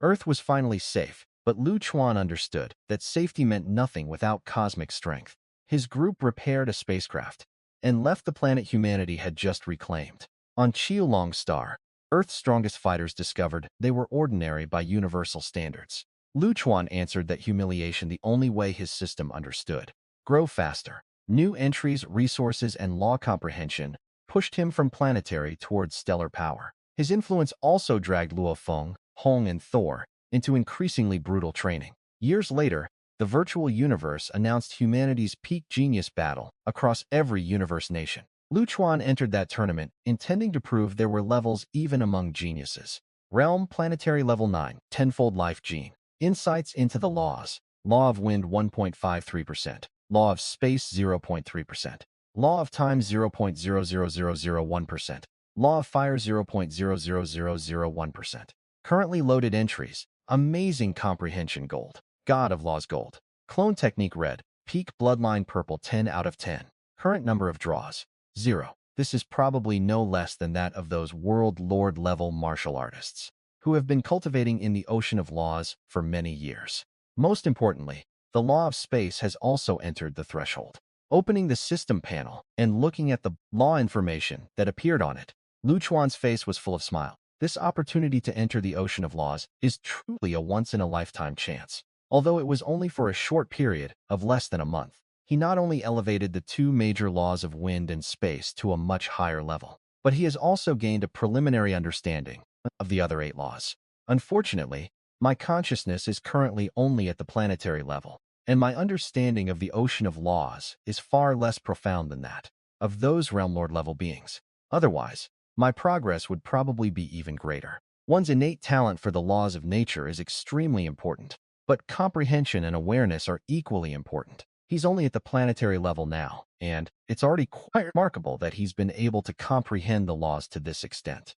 Earth was finally safe, but Lu Chuan understood that safety meant nothing without cosmic strength. His group repaired a spacecraft and left the planet humanity had just reclaimed. On Qiulong Star, Earth's strongest fighters discovered they were ordinary by universal standards. Lu Chuan answered that humiliation the only way his system understood. Grow faster. New entries, resources, and law comprehension pushed him from planetary towards stellar power. His influence also dragged Luo Feng, Hong, and Thor into increasingly brutal training. Years later, the virtual universe announced humanity's peak genius battle across every universe nation. Lu Chuan entered that tournament, intending to prove there were levels even among geniuses. Realm Planetary Level 9, Tenfold Life Gene. Insights into the laws. Law of Wind 1.53%. Law of Space 0.3%. Law of Time 0.00001%. Law of Fire 0.00001%. Currently loaded entries. Amazing Comprehension Gold. God of Laws Gold. Clone Technique Red. Peak Bloodline Purple 10 out of 10. Current number of draws. 0. This is probably no less than that of those World Lord level martial artists who have been cultivating in the ocean of laws for many years. Most importantly, the law of space has also entered the threshold. Opening the system panel and looking at the law information that appeared on it, Lu Chuan's face was full of smile. This opportunity to enter the ocean of laws is truly a once-in-a-lifetime chance. Although it was only for a short period of less than a month, he not only elevated the two major laws of wind and space to a much higher level, but he has also gained a preliminary understanding of the other 8 laws. Unfortunately, my consciousness is currently only at the planetary level, and my understanding of the ocean of laws is far less profound than that of those Realm Lord level beings. Otherwise, my progress would probably be even greater. One's innate talent for the laws of nature is extremely important, but comprehension and awareness are equally important. He's only at the planetary level now, and it's already quite remarkable that he's been able to comprehend the laws to this extent.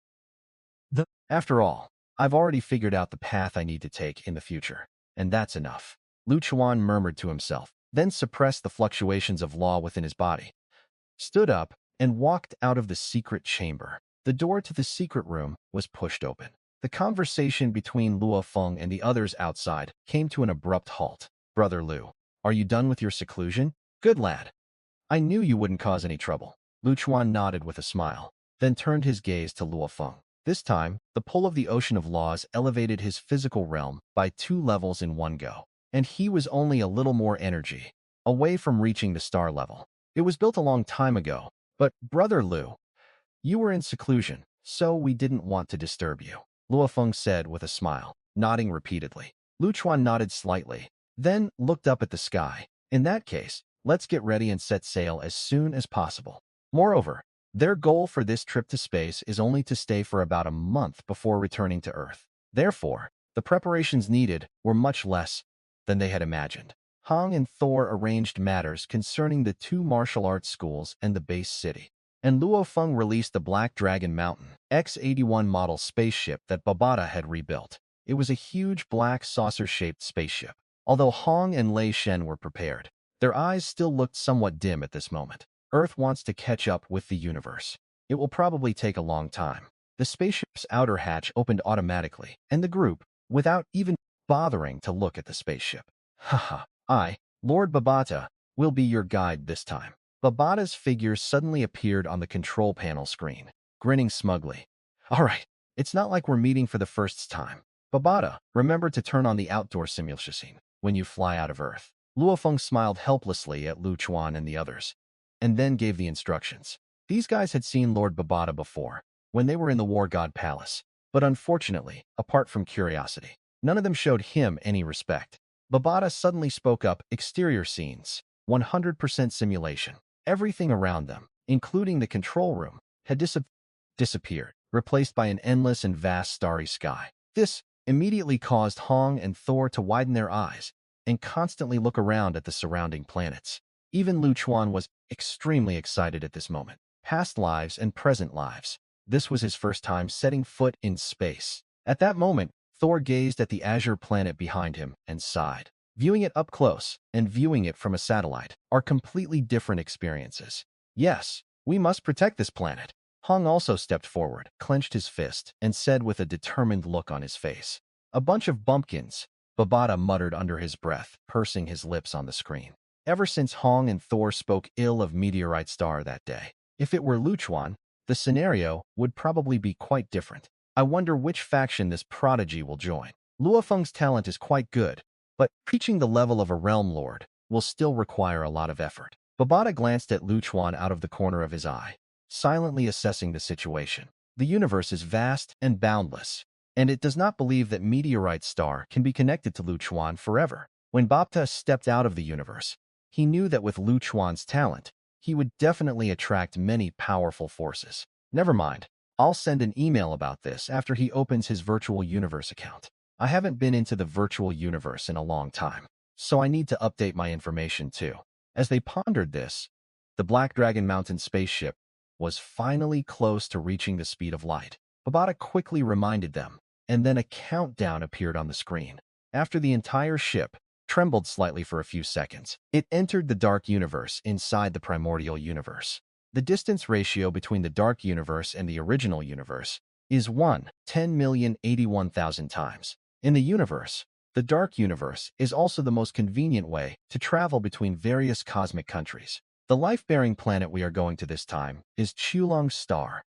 After all, I've already figured out the path I need to take in the future, and that's enough. Lu Chuan murmured to himself, then suppressed the fluctuations of law within his body, stood up, and walked out of the secret chamber. The door to the secret room was pushed open. The conversation between Luo Feng and the others outside came to an abrupt halt. Brother Lu, are you done with your seclusion? Good lad. I knew you wouldn't cause any trouble. Lu Chuan nodded with a smile, then turned his gaze to Luo Feng. This time, the pull of the ocean of laws elevated his physical realm by 2 levels in one go, and he was only a little more energy away from reaching the star level. It was built a long time ago, but Brother Lu, you were in seclusion, so we didn't want to disturb you, Luo Feng said with a smile, nodding repeatedly. Lu Chuan nodded slightly, then looked up at the sky. In that case, let's get ready and set sail as soon as possible. Moreover, their goal for this trip to space is only to stay for about a month before returning to Earth. Therefore, the preparations needed were much less than they had imagined. Hong and Thor arranged matters concerning the 2 martial arts schools and the base city, and Luo Feng released the Black Dragon Mountain X-81 model spaceship that Babata had rebuilt. It was a huge black saucer-shaped spaceship. Although Hong and Lei Shen were prepared, their eyes still looked somewhat dim at this moment. Earth wants to catch up with the universe. It will probably take a long time. The spaceship's outer hatch opened automatically, and the group, without even bothering to look at the spaceship. Haha, I, Lord Babata, will be your guide this time. Babata's figure suddenly appeared on the control panel screen, grinning smugly. All right, it's not like we're meeting for the first time. Babata, remember to turn on the outdoor simulation when you fly out of Earth. Luo Feng smiled helplessly at Lu Chuan and the others, and then gave the instructions. These guys had seen Lord Babata before, when they were in the War God Palace, but unfortunately, apart from curiosity, none of them showed him any respect. Babata suddenly spoke up. Exterior scenes, 100% simulation. Everything around them, including the control room, had disappeared, replaced by an endless and vast starry sky. This immediately caused Hong and Thor to widen their eyes and constantly look around at the surrounding planets. Even Lu Chuan was extremely excited at this moment. Past lives and present lives. This was his first time setting foot in space. At that moment, Thor gazed at the azure planet behind him and sighed. Viewing it up close and viewing it from a satellite are completely different experiences. Yes, we must protect this planet. Hong also stepped forward, clenched his fist, and said with a determined look on his face. A bunch of bumpkins, Babata muttered under his breath, pursing his lips on the screen. Ever since Hong and Thor spoke ill of Meteorite Star that day, if it were Luchuan, the scenario would probably be quite different. I wonder which faction this prodigy will join. Luofeng's talent is quite good, but reaching the level of a realm lord will still require a lot of effort. Babata glanced at Luchuan out of the corner of his eye, silently assessing the situation. The universe is vast and boundless, and it does not believe that Meteorite Star can be connected to Luchuan forever. When Bapta stepped out of the universe, he knew that with Luchuan's talent, he would definitely attract many powerful forces. Never mind, I'll send an email about this after he opens his virtual universe account. I haven't been into the virtual universe in a long time, so I need to update my information too. As they pondered this, the Black Dragon Mountain spaceship was finally close to reaching the speed of light. Babata quickly reminded them, and then a countdown appeared on the screen. After the entire ship trembled slightly for a few seconds, it entered the dark universe inside the primordial universe. The distance ratio between the dark universe and the original universe is 1/10,081,000 times. In the universe, the dark universe is also the most convenient way to travel between various cosmic countries. The life-bearing planet we are going to this time is Chulong Star,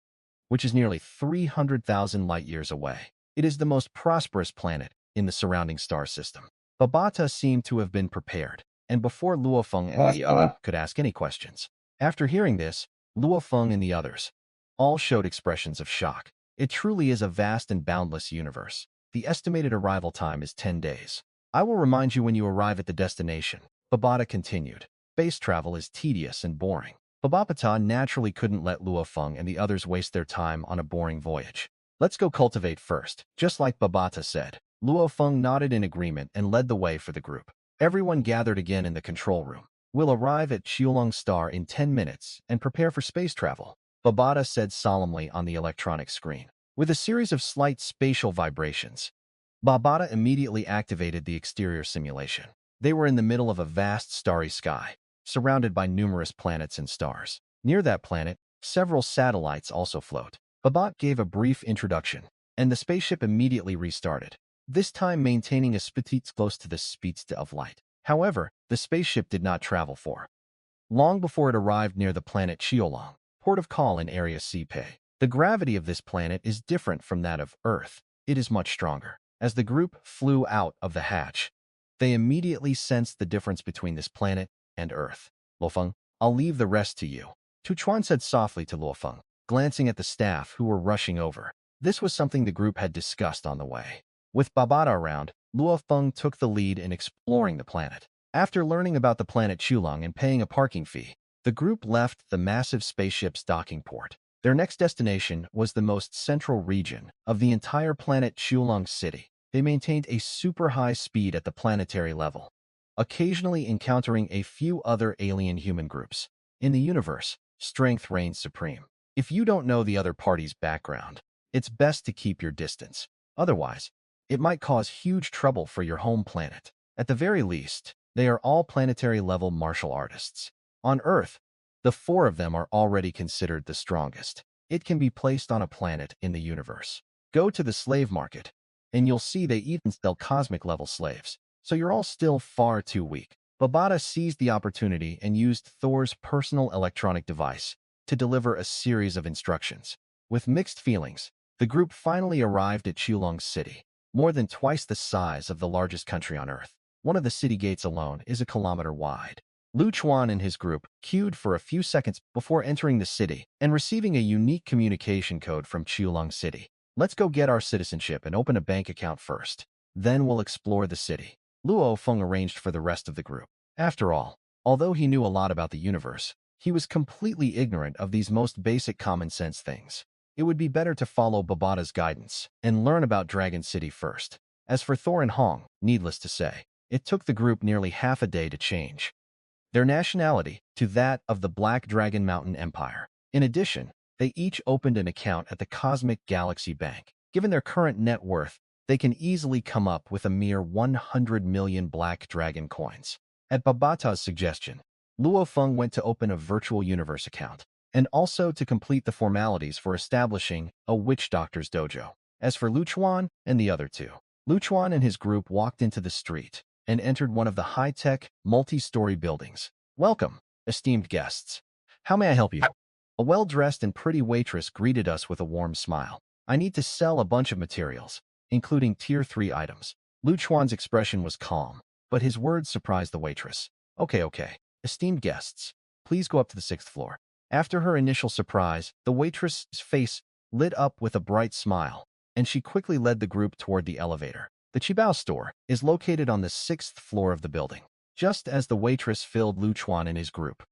which is nearly 300,000 light-years away. It is the most prosperous planet in the surrounding star system. Babata seemed to have been prepared, and before Luofeng and the other could ask any questions. After hearing this, Luofeng and the others all showed expressions of shock. It truly is a vast and boundless universe. The estimated arrival time is 10 days. I will remind you when you arrive at the destination, Babata continued. Space travel is tedious and boring. Babapata naturally couldn't let Luofeng and the others waste their time on a boring voyage. Let's go cultivate first, just like Babata said. Luofeng nodded in agreement and led the way for the group. Everyone gathered again in the control room. We'll arrive at Chulong Star in 10 minutes and prepare for space travel, Babata said solemnly on the electronic screen. With a series of slight spatial vibrations, Babata immediately activated the exterior simulation. They were in the middle of a vast starry sky, surrounded by numerous planets and stars. Near that planet, several satellites also float. Babata gave a brief introduction, and the spaceship immediately restarted, this time maintaining a speed close to the speed of light. However, the spaceship did not travel for long before it arrived near the planet Xiolong, port of call in Area CP. The gravity of this planet is different from that of Earth. It is much stronger. As the group flew out of the hatch, they immediately sensed the difference between this planet and Earth. Luofeng, I'll leave the rest to you, Tu Chuan said softly to Luofeng, glancing at the staff who were rushing over. This was something the group had discussed on the way. With Babata around, Luofeng took the lead in exploring the planet. After learning about the planet Chulong and paying a parking fee, the group left the massive spaceship's docking port. Their next destination was the most central region of the entire planet Chulong City. They maintained a super high speed at the planetary level, occasionally encountering a few other alien human groups. In the universe, strength reigns supreme. If you don't know the other party's background, it's best to keep your distance. Otherwise, it might cause huge trouble for your home planet. At the very least, they are all planetary-level martial artists. On Earth, the 4 of them are already considered the strongest. It can be placed on a planet in the universe. Go to the slave market, and you'll see they even sell cosmic-level slaves. So you're all still far too weak. Babata seized the opportunity and used Thor's personal electronic device to deliver a series of instructions. With mixed feelings, the group finally arrived at Chulong City, more than twice the size of the largest country on Earth. One of the city gates alone is a kilometer wide. Lu Chuan and his group queued for a few seconds before entering the city and receiving a unique communication code from Chulong City. Let's go get our citizenship and open a bank account first. Then we'll explore the city. Luo Feng arranged for the rest of the group. After all, although he knew a lot about the universe, he was completely ignorant of these most basic common-sense things. It would be better to follow Babata's guidance and learn about Dragon City first. As for Thor and Hong, needless to say, it took the group nearly half a day to change their nationality to that of the Black Dragon Mountain Empire. In addition, they each opened an account at the Cosmic Galaxy Bank. Given their current net worth, they can easily come up with a mere 100 million Black Dragon coins. At Babata's suggestion, Luo Feng went to open a virtual universe account, and also to complete the formalities for establishing a witch doctor's dojo. As for Lu Chuan and the other 2, Lu Chuan and his group walked into the street and entered one of the high-tech, multi-story buildings. Welcome, esteemed guests. How may I help you? A well-dressed and pretty waitress greeted us with a warm smile. I need to sell a bunch of materials, including Tier 3 items. Lu Chuan's expression was calm, but his words surprised the waitress. Okay. Esteemed guests, please go up to the 6th floor. After her initial surprise, the waitress's face lit up with a bright smile, and she quickly led the group toward the elevator. The Qibao store is located on the 6th floor of the building, just as the waitress filled Lu Chuan and his group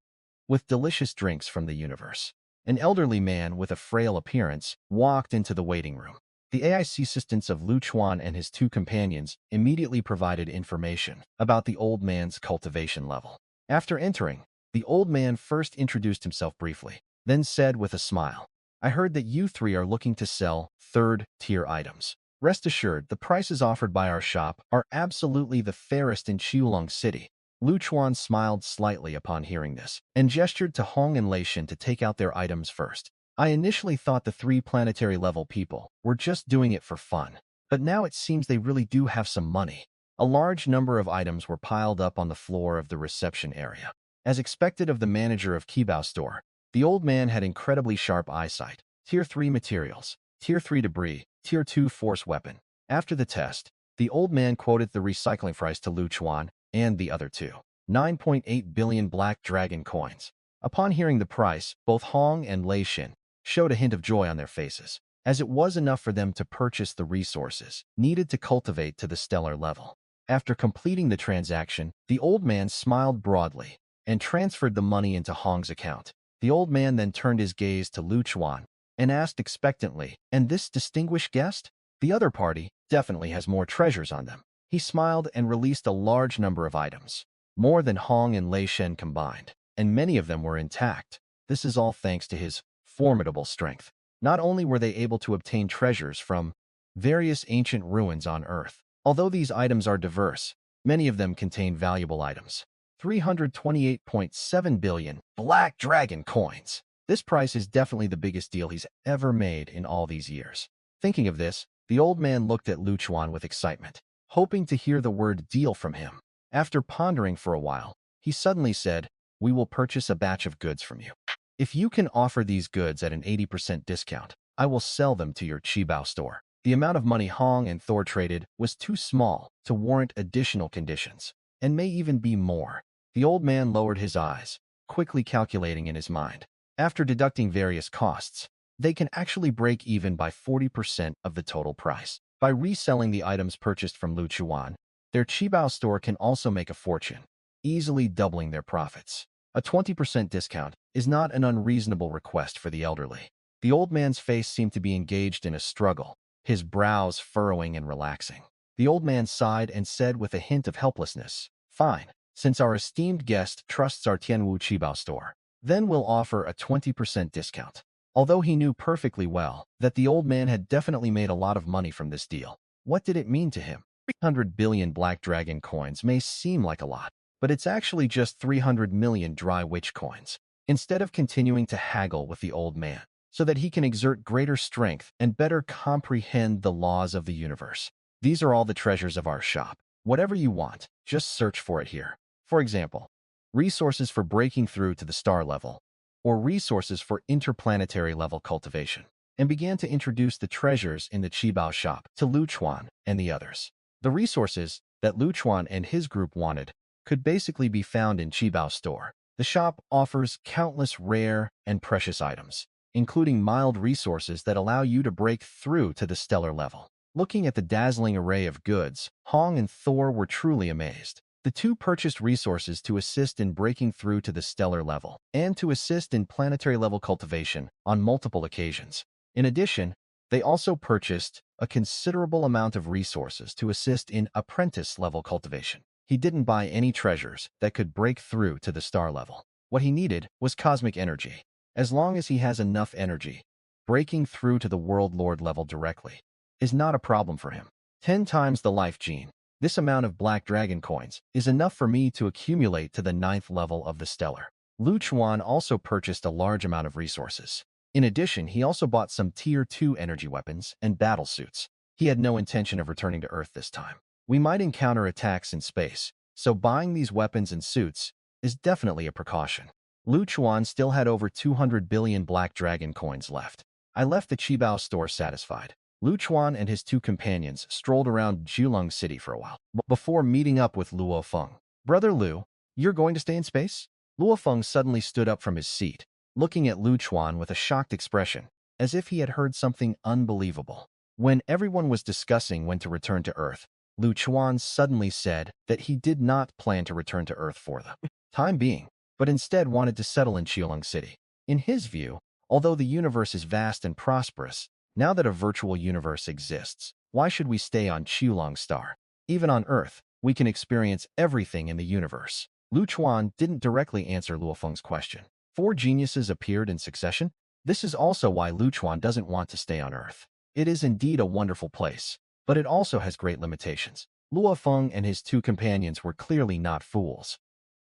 with delicious drinks from the universe. An elderly man with a frail appearance walked into the waiting room. The AIC assistants of Lu Chuan and his two companions immediately provided information about the old man's cultivation level. After entering, the old man first introduced himself briefly, then said with a smile, I heard that you three are looking to sell third-tier items. Rest assured, the prices offered by our shop are absolutely the fairest in Qiulong City. Lu Chuan smiled slightly upon hearing this, and gestured to Hong and Lei Shin to take out their items first. I initially thought the three planetary-level people were just doing it for fun, but now it seems they really do have some money. A large number of items were piled up on the floor of the reception area. As expected of the manager of Qibao store, the old man had incredibly sharp eyesight. Tier 3 materials, Tier 3 debris, Tier 2 force weapon. After the test, the old man quoted the recycling price to Lu Chuan and the other two. 9.8 billion black dragon coins. Upon hearing the price, both Hong and Lei Shin showed a hint of joy on their faces, as it was enough for them to purchase the resources needed to cultivate to the stellar level. After completing the transaction, the old man smiled broadly and transferred the money into Hong's account. The old man then turned his gaze to Lu Chuan and asked expectantly, and this distinguished guest? The other party definitely has more treasures on them. He smiled and released a large number of items, more than Hong and Lei Shen combined, and many of them were intact. This is all thanks to his formidable strength. Not only were they able to obtain treasures from various ancient ruins on Earth, although these items are diverse, many of them contain valuable items. 328.7 billion black dragon coins. This price is definitely the biggest deal he's ever made in all these years. Thinking of this, the old man looked at Lu Chuan with excitement, hoping to hear the word deal from him. After pondering for a while, he suddenly said, we will purchase a batch of goods from you. If you can offer these goods at an 80% discount, I will sell them to your Qibao store. The amount of money Hong and Thor traded was too small to warrant additional conditions, and may even be more. The old man lowered his eyes, quickly calculating in his mind. After deducting various costs, they can actually break even by 40% of the total price. By reselling the items purchased from Lu Chuan, their Qibao store can also make a fortune, easily doubling their profits. A 20% discount is not an unreasonable request for the elderly. The old man's face seemed to be engaged in a struggle, his brows furrowing and relaxing. The old man sighed and said with a hint of helplessness, fine, since our esteemed guest trusts our Tianwu Qibao store, then we'll offer a 20% discount. Although he knew perfectly well that the old man had definitely made a lot of money from this deal, what did it mean to him? 300 billion black dragon coins may seem like a lot, but it's actually just 300 million dry witch coins. Instead of continuing to haggle with the old man, so that he can exert greater strength and better comprehend the laws of the universe. These are all the treasures of our shop. Whatever you want, just search for it here. For example, resources for breaking through to the star level, or resources for interplanetary level cultivation, and began to introduce the treasures in the Qibao shop to Lu Chuan and the others. The resources that Lu Chuan and his group wanted could basically be found in Qibao store. The shop offers countless rare and precious items, including mild resources that allow you to break through to the stellar level. Looking at the dazzling array of goods, Hong and Thor were truly amazed. The two purchased resources to assist in breaking through to the stellar level and to assist in planetary level cultivation on multiple occasions. In addition, they also purchased a considerable amount of resources to assist in apprentice level cultivation. He didn't buy any treasures that could break through to the star level. What he needed was cosmic energy. As long as he has enough energy, breaking through to the World Lord level directly is not a problem for him. 10 times the life gene. This amount of black dragon coins is enough for me to accumulate to the 9th level of the stellar. Lu Chuan also purchased a large amount of resources. In addition, he also bought some Tier 2 energy weapons and battle suits. He had no intention of returning to Earth this time. We might encounter attacks in space, so buying these weapons and suits is definitely a precaution. Lu Chuan still had over 200 billion Black Dragon coins left. I left the Qibao store satisfied. Lu Chuan and his two companions strolled around Julong City for a while, before meeting up with Luo Feng. Brother Lu, you're going to stay in space? Luo Feng suddenly stood up from his seat, looking at Lu Chuan with a shocked expression, as if he had heard something unbelievable. When everyone was discussing when to return to Earth, Lu Chuan suddenly said that he did not plan to return to Earth for the time being, but instead wanted to settle in Xiaolong City. In his view, although the universe is vast and prosperous, now that a virtual universe exists, why should we stay on Xiaolong Star? Even on Earth, we can experience everything in the universe. Lu Chuan didn't directly answer Luo Feng's question. 4 geniuses appeared in succession. This is also why Lu Chuan doesn't want to stay on Earth. It is indeed a wonderful place, but it also has great limitations. Luo Feng and his two companions were clearly not fools.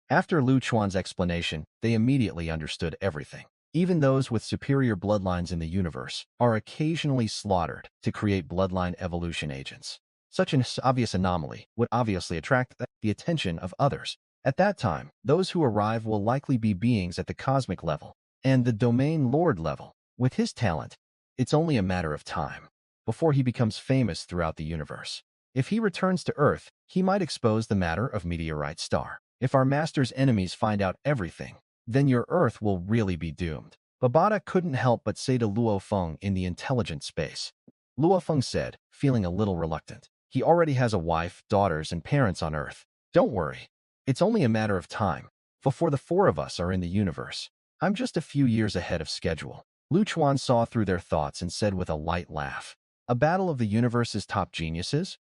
After Lu Chuan's explanation, they immediately understood everything. Even those with superior bloodlines in the universe are occasionally slaughtered to create bloodline evolution agents. Such an obvious anomaly would obviously attract the attention of others. At that time, those who arrive will likely be beings at the cosmic level and the domain lord level. With his talent, it's only a matter of time before he becomes famous throughout the universe. If he returns to Earth, he might expose the matter of Meteorite Star. If our master's enemies find out everything, then your Earth will really be doomed. Babata couldn't help but say to Luo Feng in the intelligent space. Luo Feng said, feeling a little reluctant. He already has a wife, daughters, and parents on Earth. Don't worry. It's only a matter of time before the 4 of us are in the universe. I'm just a few years ahead of schedule. Lu Chuan saw through their thoughts and said with a light laugh, a battle of the universe's top geniuses?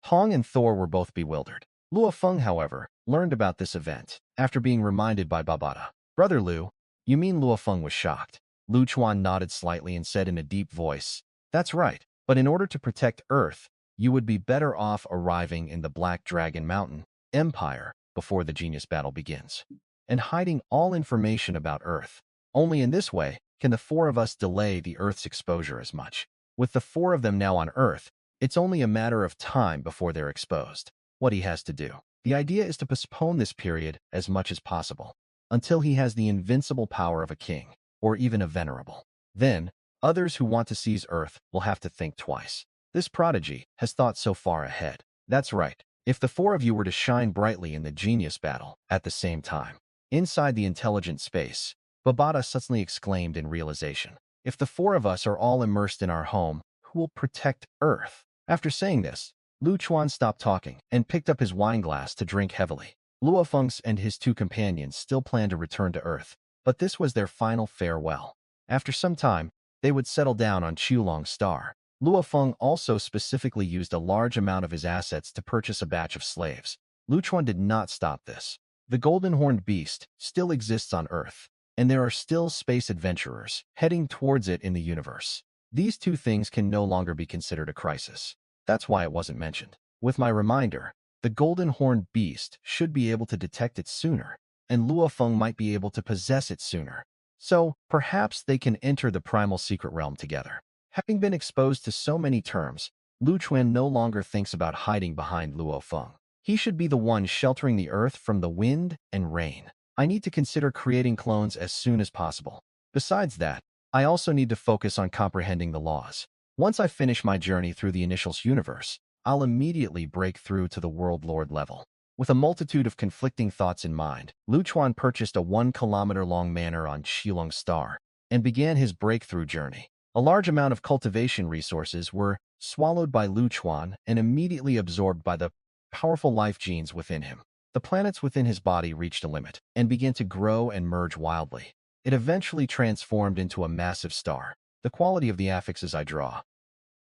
Hong and Thor were both bewildered. Luo Feng, however, learned about this event after being reminded by Babata. Brother Lu, you mean Luo Feng was shocked? Lu Chuan nodded slightly and said in a deep voice, that's right, but in order to protect Earth, you would be better off arriving in the Black Dragon Mountain Empire before the genius battle begins, and hiding all information about Earth. Only in this way can the 4 of us delay the Earth's exposure as much. With the 4 of them now on Earth, it's only a matter of time before they're exposed. What he has to do. The idea is to postpone this period as much as possible, until he has the invincible power of a king, or even a venerable. Then, others who want to seize Earth will have to think twice. This prodigy has thought so far ahead. That's right. If the 4 of you were to shine brightly in the genius battle at the same time, inside the intelligent space, Babata suddenly exclaimed in realization. If the 4 of us are all immersed in our home, who will protect Earth? After saying this, Lu Chuan stopped talking and picked up his wineglass to drink heavily. Luo Feng and his 2 companions still planned to return to Earth, but this was their final farewell. After some time, they would settle down on Xiaolong Star. Luo Feng also specifically used a large amount of his assets to purchase a batch of slaves. Lu Chuan did not stop this. The golden horned beast still exists on Earth, and there are still space adventurers heading towards it in the universe. These 2 things can no longer be considered a crisis. That's why it wasn't mentioned. With my reminder, the golden horned beast should be able to detect it sooner, and Luo Feng might be able to possess it sooner. So, perhaps they can enter the primal secret realm together. Having been exposed to so many terms, Lu Chuan no longer thinks about hiding behind Luo Feng. He should be the one sheltering the Earth from the wind and rain. I need to consider creating clones as soon as possible. Besides that, I also need to focus on comprehending the laws. Once I finish my journey through the Initials universe, I'll immediately break through to the World Lord level. With a multitude of conflicting thoughts in mind, Lu Chuan purchased a 1-kilometer-long manor on Xiaolong Star and began his breakthrough journey. A large amount of cultivation resources were swallowed by Lu Chuan and immediately absorbed by the powerful life genes within him. The planets within his body reached a limit and began to grow and merge wildly. It eventually transformed into a massive star. The quality of the affixes I draw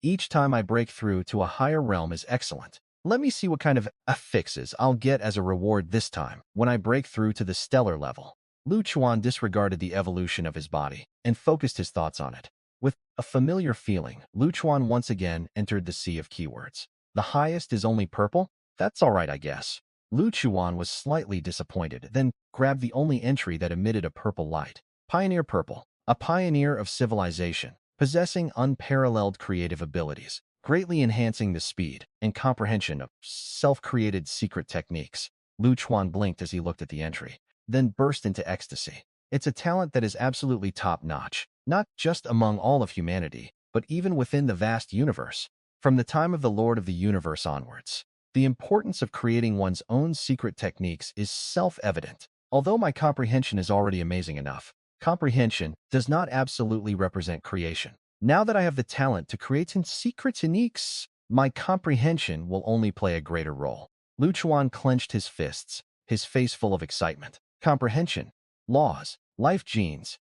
each time I break through to a higher realm is excellent. Let me see what kind of affixes I'll get as a reward this time when I break through to the stellar level. Lu Chuan disregarded the evolution of his body and focused his thoughts on it. With a familiar feeling, Lu Chuan once again entered the sea of keywords. The highest is only purple? That's all right, I guess. Lu Chuan was slightly disappointed, then grabbed the only entry that emitted a purple light. Pioneer Purple, a pioneer of civilization, possessing unparalleled creative abilities. greatly enhancing the speed and comprehension of self-created secret techniques. Lu Chuan blinked as he looked at the entry, then burst into ecstasy. It's a talent that is absolutely top-notch, not just among all of humanity, but even within the vast universe. From the time of the Lord of the Universe onwards, the importance of creating one's own secret techniques is self-evident. Although my comprehension is already amazing enough, comprehension does not absolutely represent creation. Now that I have the talent to create secret techniques, my comprehension will only play a greater role. Lu Chuan clenched his fists, his face full of excitement. Comprehension, laws, life genes,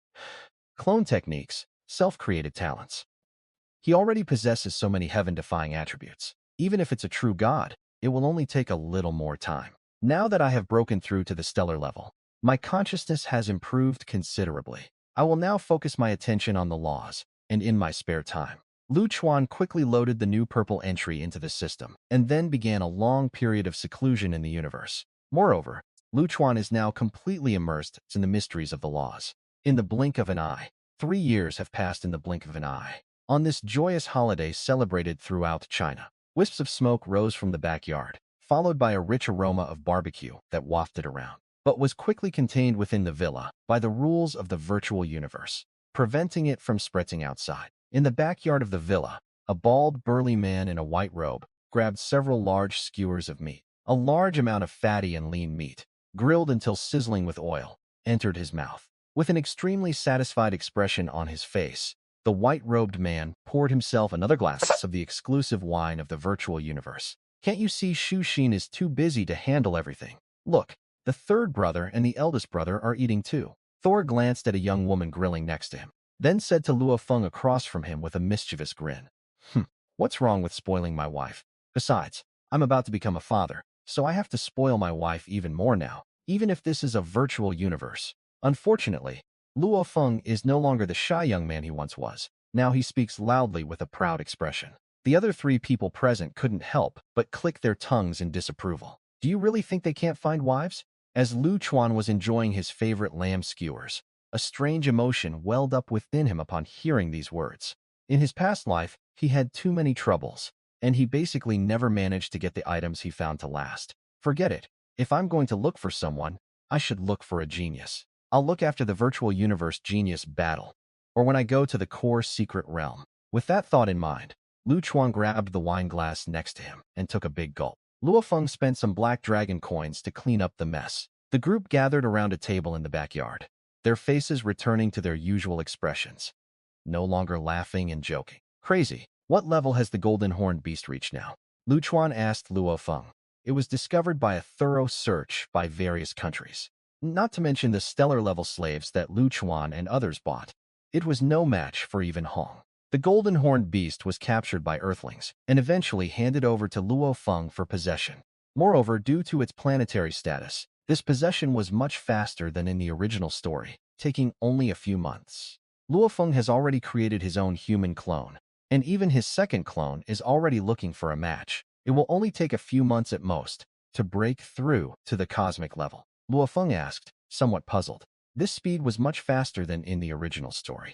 clone techniques, self-created talents. He already possesses so many heaven-defying attributes. Even if it's a true god, it will only take a little more time. Now that I have broken through to the stellar level, my consciousness has improved considerably. I will now focus my attention on the laws, and in my spare time. Lu Chuan quickly loaded the new purple entry into the system, and then began a long period of seclusion in the universe. Moreover, Lu Chuan is now completely immersed in the mysteries of the laws. In the blink of an eye, 3 years have passed in the blink of an eye. On this joyous holiday celebrated throughout China, wisps of smoke rose from the backyard, followed by a rich aroma of barbecue that wafted around, but was quickly contained within the villa by the rules of the virtual universe, preventing it from spreading outside. In the backyard of the villa, a bald, burly man in a white robe grabbed several large skewers of meat. A large amount of fatty and lean meat, grilled until sizzling with oil, entered his mouth. With an extremely satisfied expression on his face, the white-robed man poured himself another glass of the exclusive wine of the virtual universe. Can't you see Shu Xin is too busy to handle everything? Look, the third brother and the eldest brother are eating too. Thor glanced at a young woman grilling next to him, then said to Luo Feng across from him with a mischievous grin. What's wrong with spoiling my wife? Besides, I'm about to become a father, so I have to spoil my wife even more now, even if this is a virtual universe. Unfortunately, Luo Feng is no longer the shy young man he once was. Now he speaks loudly with a proud expression. The other 3 people present couldn't help but click their tongues in disapproval. Do you really think they can't find wives? As Lu Chuan was enjoying his favorite lamb skewers, a strange emotion welled up within him upon hearing these words. In his past life, he had too many troubles, and he basically never managed to get the items he found to last. Forget it. If I'm going to look for someone, I should look for a genius. I'll look after the virtual universe genius battle, or when I go to the core secret realm. With that thought in mind, Lu Chuan grabbed the wine glass next to him and took a big gulp. Luo Feng spent some black dragon coins to clean up the mess. The group gathered around a table in the backyard, their faces returning to their usual expressions, no longer laughing and joking. Crazy. What level has the golden horned beast reached now? Lu Chuan asked Luo Feng. It was discovered by a thorough search by various countries, not to mention the stellar-level slaves that Lu Chuan and others bought. It was no match for even Hong. The golden horned beast was captured by Earthlings and eventually handed over to Luo Feng for possession. Moreover, due to its planetary status, this possession was much faster than in the original story, taking only a few months. Luo Feng has already created his own human clone, and even his second clone is already looking for a match. It will only take a few months at most to break through to the cosmic level. Luo Feng asked, somewhat puzzled. This speed was much faster than in the original story,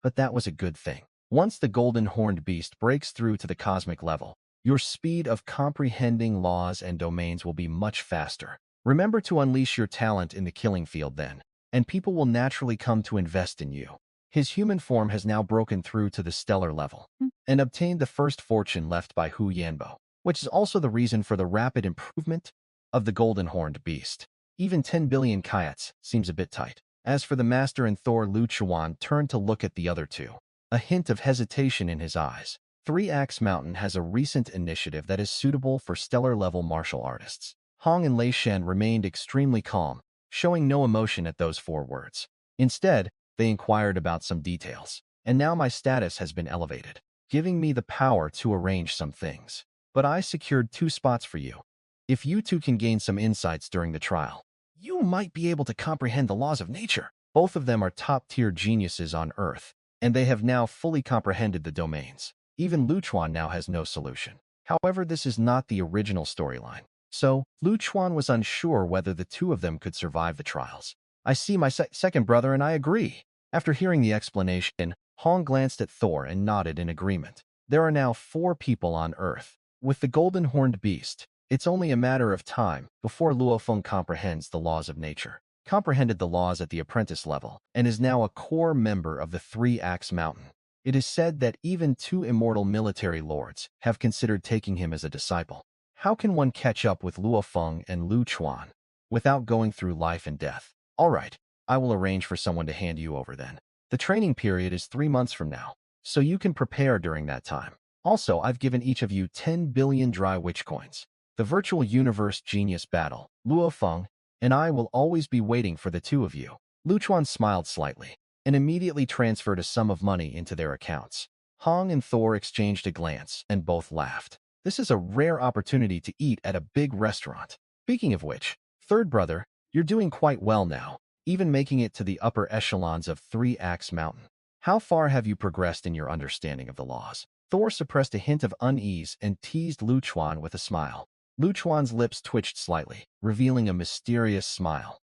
but that was a good thing. Once the golden horned beast breaks through to the cosmic level, your speed of comprehending laws and domains will be much faster. Remember to unleash your talent in the killing field then, and people will naturally come to invest in you. His human form has now broken through to the stellar level and obtained the first fortune left by Hu Yanbo, which is also the reason for the rapid improvement of the golden horned beast. Even 10 billion kyats seems a bit tight. As for the master and Thor, Lu Chuan turned to look at the other two, a hint of hesitation in his eyes. 3-Axe Mountain has a recent initiative that is suitable for stellar-level martial artists. Hong and Lei Shen remained extremely calm, showing no emotion at those 4 words. Instead, they inquired about some details. And now my status has been elevated, giving me the power to arrange some things. But I secured 2 spots for you. If you two can gain some insights during the trial, you might be able to comprehend the laws of nature. Both of them are top-tier geniuses on Earth, and they have now fully comprehended the domains. Even Lu Chuan now has no solution. However, this is not the original storyline. So, Lu Chuan was unsure whether the 2 of them could survive the trials. I see my second brother and I agree. After hearing the explanation, Hong glanced at Thor and nodded in agreement. There are now 4 people on Earth. With the golden horned beast, it's only a matter of time before Luo Feng comprehends the laws of nature, comprehended the laws at the apprentice level, and is now a core member of the Three-Axe Mountain. It is said that even 2 immortal military lords have considered taking him as a disciple. How can one catch up with Luo Feng and Lu Chuan without going through life and death? All right, I will arrange for someone to hand you over then. The training period is 3 months from now, so you can prepare during that time. Also, I've given each of you 10 billion dry witch coins. The virtual universe genius battle, Luo Feng and I will always be waiting for the 2 of you. Lu Chuan smiled slightly and immediately transferred a sum of money into their accounts. Hong and Thor exchanged a glance and both laughed. This is a rare opportunity to eat at a big restaurant. Speaking of which, third brother, you're doing quite well now, even making it to the upper echelons of Three-Axe Mountain. How far have you progressed in your understanding of the laws? Thor suppressed a hint of unease and teased Lu Chuan with a smile. Lu Chuan's lips twitched slightly, revealing a mysterious smile.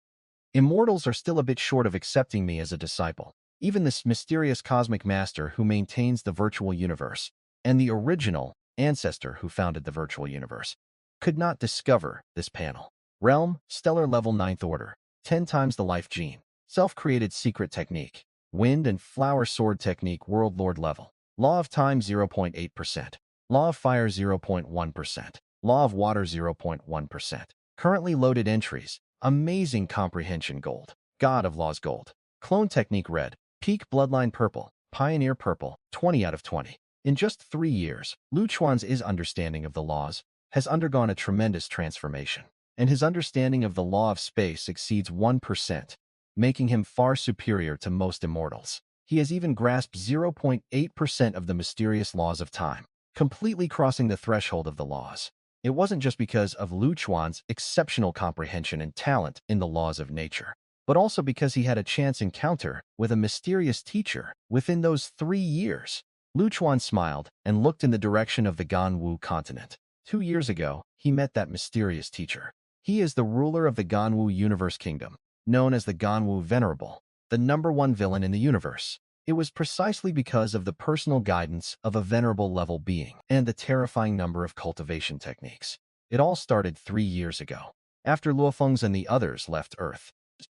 Immortals are still a bit short of accepting me as a disciple. Even this mysterious cosmic master who maintains the virtual universe, and the original ancestor who founded the virtual universe, could not discover this panel. Realm, stellar level 9th order, 10 times the life gene, self-created secret technique, wind and flower sword technique world lord level, law of time 0.8%, law of fire 0.1%, law of water 0.1%. Currently loaded entries, amazing comprehension gold, god of laws gold, clone technique red, peak bloodline purple, pioneer purple, 20 out of 20. In just 3 years, Lu Chuan's understanding of the laws has undergone a tremendous transformation, and his understanding of the law of space exceeds 1%, making him far superior to most immortals. He has even grasped 0.8% of the mysterious laws of time, completely crossing the threshold of the laws. It wasn't just because of Lu Chuan's exceptional comprehension and talent in the laws of nature, but also because he had a chance encounter with a mysterious teacher within those 3 years. Lu Chuan smiled and looked in the direction of the Ganwu continent. 2 years ago, he met that mysterious teacher. He is the ruler of the Ganwu Universe Kingdom, known as the Ganwu Venerable, the #1 villain in the universe. It was precisely because of the personal guidance of a venerable level being and the terrifying number of cultivation techniques. It all started 3 years ago. After Luo Feng's and the others left Earth,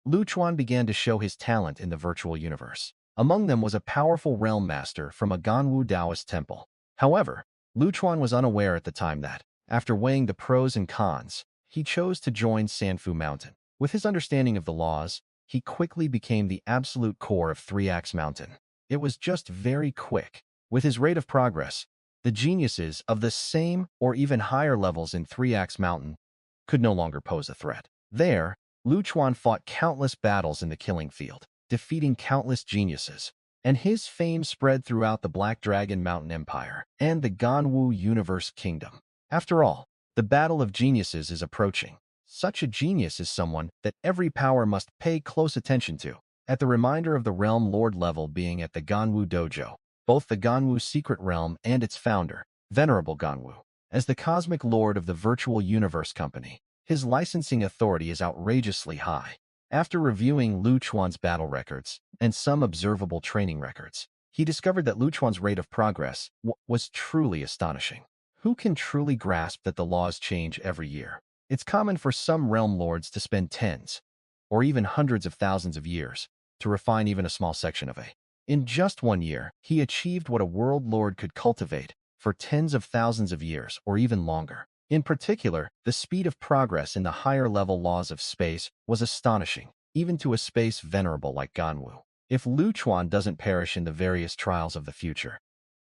Lu Chuan began to show his talent in the virtual universe. Among them was a powerful realm master from a Ganwu Taoist temple. However, Lu Chuan was unaware at the time that, after weighing the pros and cons, he chose to join Sanfu Mountain. With his understanding of the laws, he quickly became the absolute core of Three-Axe Mountain. It was just very quick. With his rate of progress, the geniuses of the same or even higher levels in Three-Axe Mountain could no longer pose a threat. There, Lu Chuan fought countless battles in the killing field, defeating countless geniuses, and his fame spread throughout the Black Dragon Mountain Empire and the Ganwu Universe Kingdom. After all, the battle of geniuses is approaching. Such a genius is someone that every power must pay close attention to. At the reminder of the Realm Lord level being at the Ganwu Dojo, both the Ganwu Secret Realm and its founder, Venerable Ganwu, as the Cosmic Lord of the Virtual Universe Company, his licensing authority is outrageously high. After reviewing Lu Chuan's battle records and some observable training records, he discovered that Lu Chuan's rate of progress was truly astonishing. Who can truly grasp that the laws change every year? It's common for some realm lords to spend tens, or even hundreds of thousands of years, to refine even a small section of a. In just 1 year, he achieved what a world lord could cultivate for tens of thousands of years or even longer. In particular, the speed of progress in the higher-level laws of space was astonishing, even to a space venerable like Ganwu. If Lu Chuan doesn't perish in the various trials of the future,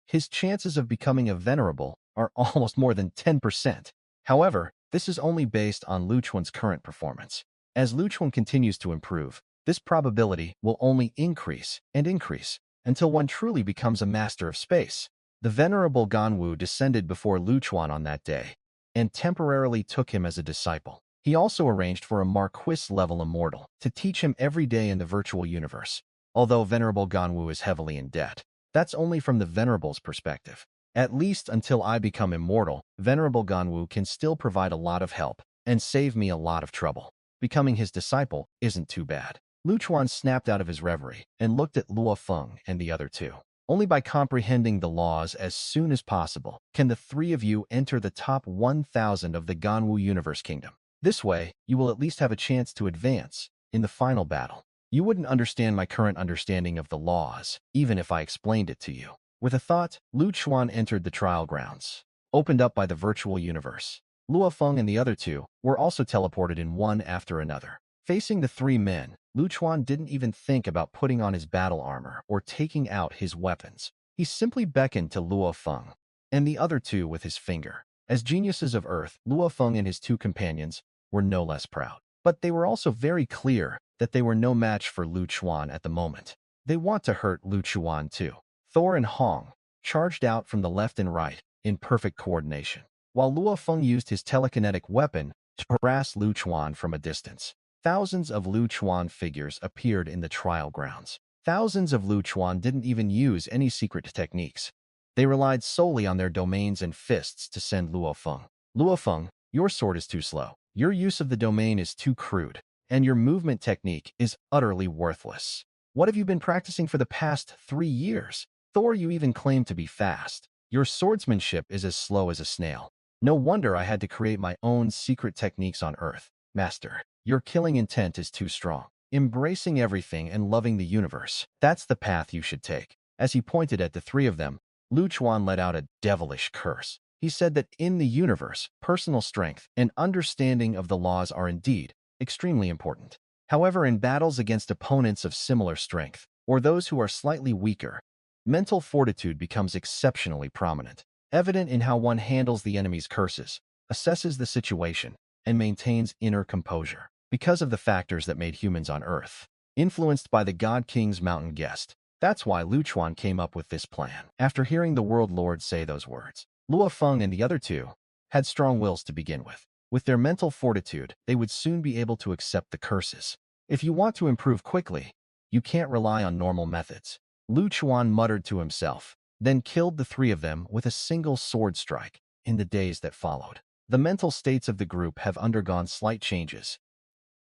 his chances of becoming a venerable are almost more than 10%. However, this is only based on Lu Chuan's current performance. As Lu Chuan continues to improve, this probability will only increase and increase until one truly becomes a master of space. The venerable Ganwu descended before Lu Chuan on that day and temporarily took him as a disciple. He also arranged for a Marquis-level immortal to teach him every day in the virtual universe. Although Venerable Ganwu is heavily in debt, that's only from the Venerable's perspective. At least until I become immortal, Venerable Ganwu can still provide a lot of help and save me a lot of trouble. Becoming his disciple isn't too bad. Lu Chuan snapped out of his reverie and looked at Luo Feng and the other 2. Only by comprehending the laws as soon as possible can the three of you enter the top 1,000 of the Ganwu Universe Kingdom. This way, you will at least have a chance to advance in the final battle. You wouldn't understand my current understanding of the laws, even if I explained it to you. With a thought, Lu Chuan entered the trial grounds, opened up by the virtual universe. Luo Feng and the other two were also teleported in one after another. Facing the three men, Lu Chuan didn't even think about putting on his battle armor or taking out his weapons. He simply beckoned to Luo Feng and the other two with his finger. As geniuses of Earth, Luo Feng and his two companions were no less proud. But they were also very clear that they were no match for Lu Chuan at the moment. They want to hurt Lu Chuan too. Thor and Hong charged out from the left and right in perfect coordination, while Luo Feng used his telekinetic weapon to harass Lu Chuan from a distance. Thousands of Lu Chuan figures appeared in the trial grounds. Thousands of Lu Chuan didn't even use any secret techniques. They relied solely on their domains and fists to send Luo Feng. Luo Feng, your sword is too slow. Your use of the domain is too crude, and your movement technique is utterly worthless. What have you been practicing for the past 3 years? Thor, you even claim to be fast. Your swordsmanship is as slow as a snail. No wonder I had to create my own secret techniques on Earth. Master, your killing intent is too strong. Embracing everything and loving the universe, that's the path you should take. As he pointed at the three of them, Lu Chuan let out a devilish curse. He said that in the universe, personal strength and understanding of the laws are indeed extremely important. However, in battles against opponents of similar strength, or those who are slightly weaker, mental fortitude becomes exceptionally prominent, evident in how one handles the enemy's curses, assesses the situation, and maintains inner composure. Because of the factors that made humans on Earth influenced by the God King's mountain guest, that's why Lu Chuan came up with this plan. After hearing the World Lord say those words, Luo Feng and the other two had strong wills to begin with. With their mental fortitude, they would soon be able to accept the curses. If you want to improve quickly, you can't rely on normal methods. Lu Chuan muttered to himself, then killed the three of them with a single sword strike. In the days that followed, the mental states of the group have undergone slight changes.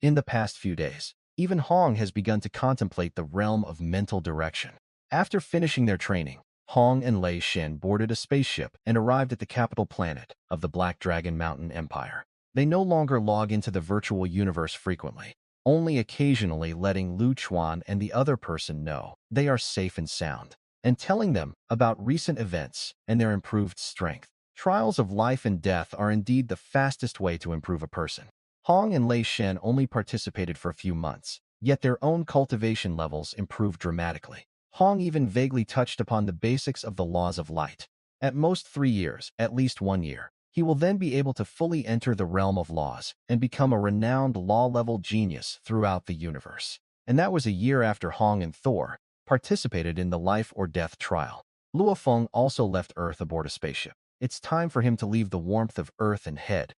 In the past few days, even Hong has begun to contemplate the realm of mental direction. After finishing their training, Hong and Lei Shen boarded a spaceship and arrived at the capital planet of the Black Dragon Mountain Empire. They no longer log into the virtual universe frequently, only occasionally letting Lu Chuan and the other person know they are safe and sound, and telling them about recent events and their improved strength. Trials of life and death are indeed the fastest way to improve a person. Hong and Lei Shen only participated for a few months, yet their own cultivation levels improved dramatically. Hong even vaguely touched upon the basics of the laws of light. At most 3 years, at least 1 year, he will then be able to fully enter the realm of laws and become a renowned law-level genius throughout the universe. And that was a year after Hong and Thor participated in the life or death trial. Luo Feng also left Earth aboard a spaceship. It's time for him to leave the warmth of Earth and head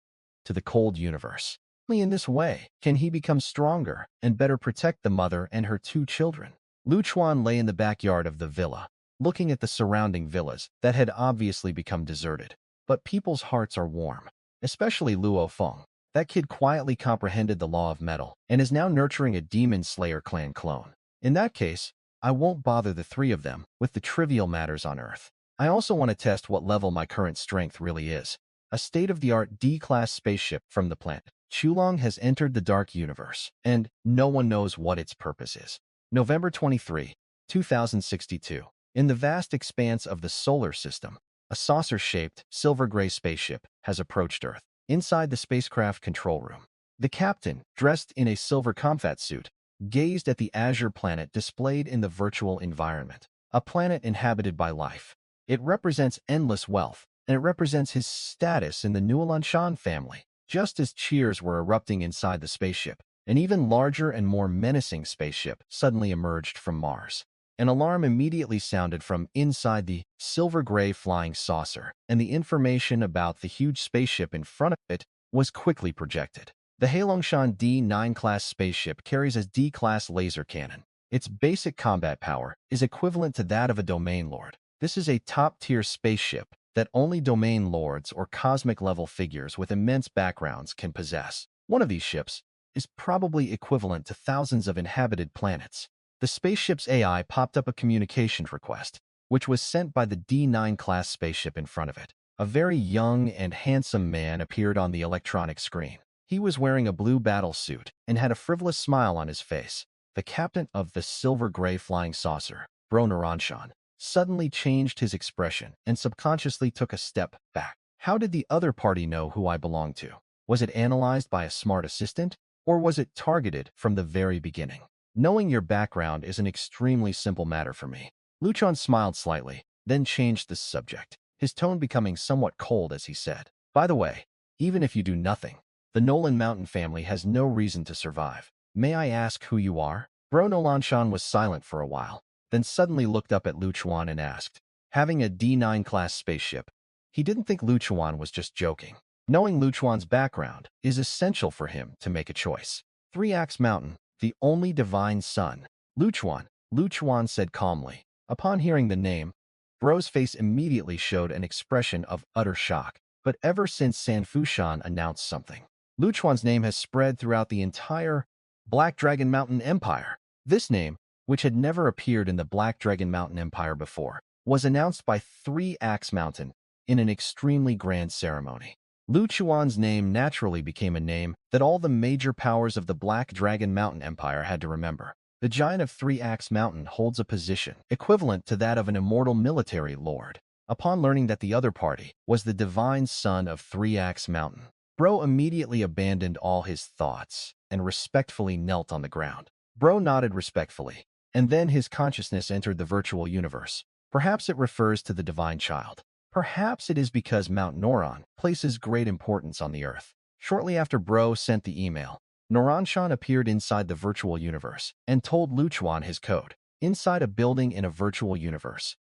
to the cold universe. Only in this way can he become stronger and better protect the mother and her 2 children. Lu Chuan lay in the backyard of the villa, looking at the surrounding villas that had obviously become deserted. But people's hearts are warm, especially Luo Feng. That kid quietly comprehended the law of metal and is now nurturing a Demon Slayer clan clone. In that case, I won't bother the 3 of them with the trivial matters on Earth. I also want to test what level my current strength really is. A state-of-the-art D-class spaceship from the planet Chulong has entered the dark universe, and no one knows what its purpose is. November 23, 2062. In the vast expanse of the solar system, a saucer-shaped, silver-gray spaceship has approached Earth. Inside the spacecraft control room, the captain, dressed in a silver combat suit, gazed at the azure planet displayed in the virtual environment. A planet inhabited by life. It represents endless wealth, and it represents his status in the Nuolanshan family. Just as cheers were erupting inside the spaceship, an even larger and more menacing spaceship suddenly emerged from Mars. An alarm immediately sounded from inside the silver-gray flying saucer, and the information about the huge spaceship in front of it was quickly projected. The Heilongjian D9 class spaceship carries a D-class laser cannon. Its basic combat power is equivalent to that of a domain lord. This is a top-tier spaceship that only domain lords or cosmic-level figures with immense backgrounds can possess. One of these ships is probably equivalent to thousands of inhabited planets. The spaceship's AI popped up a communications request. which was sent by the D9 class spaceship in front of it. A very young and handsome man appeared on the electronic screen. He was wearing a blue battle suit and had a frivolous smile on his face. The captain of the silver-gray flying saucer, Bro Naranshan, suddenly changed his expression and subconsciously took a step back. How did the other party know who I belonged to? Was it analyzed by a smart assistant, or was it targeted from the very beginning? Knowing your background is an extremely simple matter for me. Luchon smiled slightly, then changed the subject, his tone becoming somewhat cold as he said, "By the way, even if you do nothing, the Nolan Mountain family has no reason to survive. May I ask who you are?" Bro Nolanshan was silent for a while, then suddenly looked up at Lu Chuan and asked, having a D9 class spaceship. He didn't think Lu Chuan was just joking. Knowing Lu Chuan's background is essential for him to make a choice. Three Axe Mountain, the only divine son. Lu Chuan said calmly. Upon hearing the name, Bro's face immediately showed an expression of utter shock. But ever since San Fushan announced something, Lu Chuan's name has spread throughout the entire Black Dragon Mountain Empire. This name, which had never appeared in the Black Dragon Mountain Empire before, was announced by Three Axe Mountain in an extremely grand ceremony. Lu Chuan's name naturally became a name that all the major powers of the Black Dragon Mountain Empire had to remember. The giant of Three Axe Mountain holds a position equivalent to that of an immortal military lord. Upon learning that the other party was the divine son of Three Axe Mountain, Bro immediately abandoned all his thoughts and respectfully knelt on the ground. Bro nodded respectfully, and then his consciousness entered the virtual universe. Perhaps it refers to the divine child. Perhaps it is because Mount Noron places great importance on the earth. Shortly after Bro sent the email, Noranshan appeared inside the virtual universe and told Lu Chuan his code. Inside a building in a virtual universe,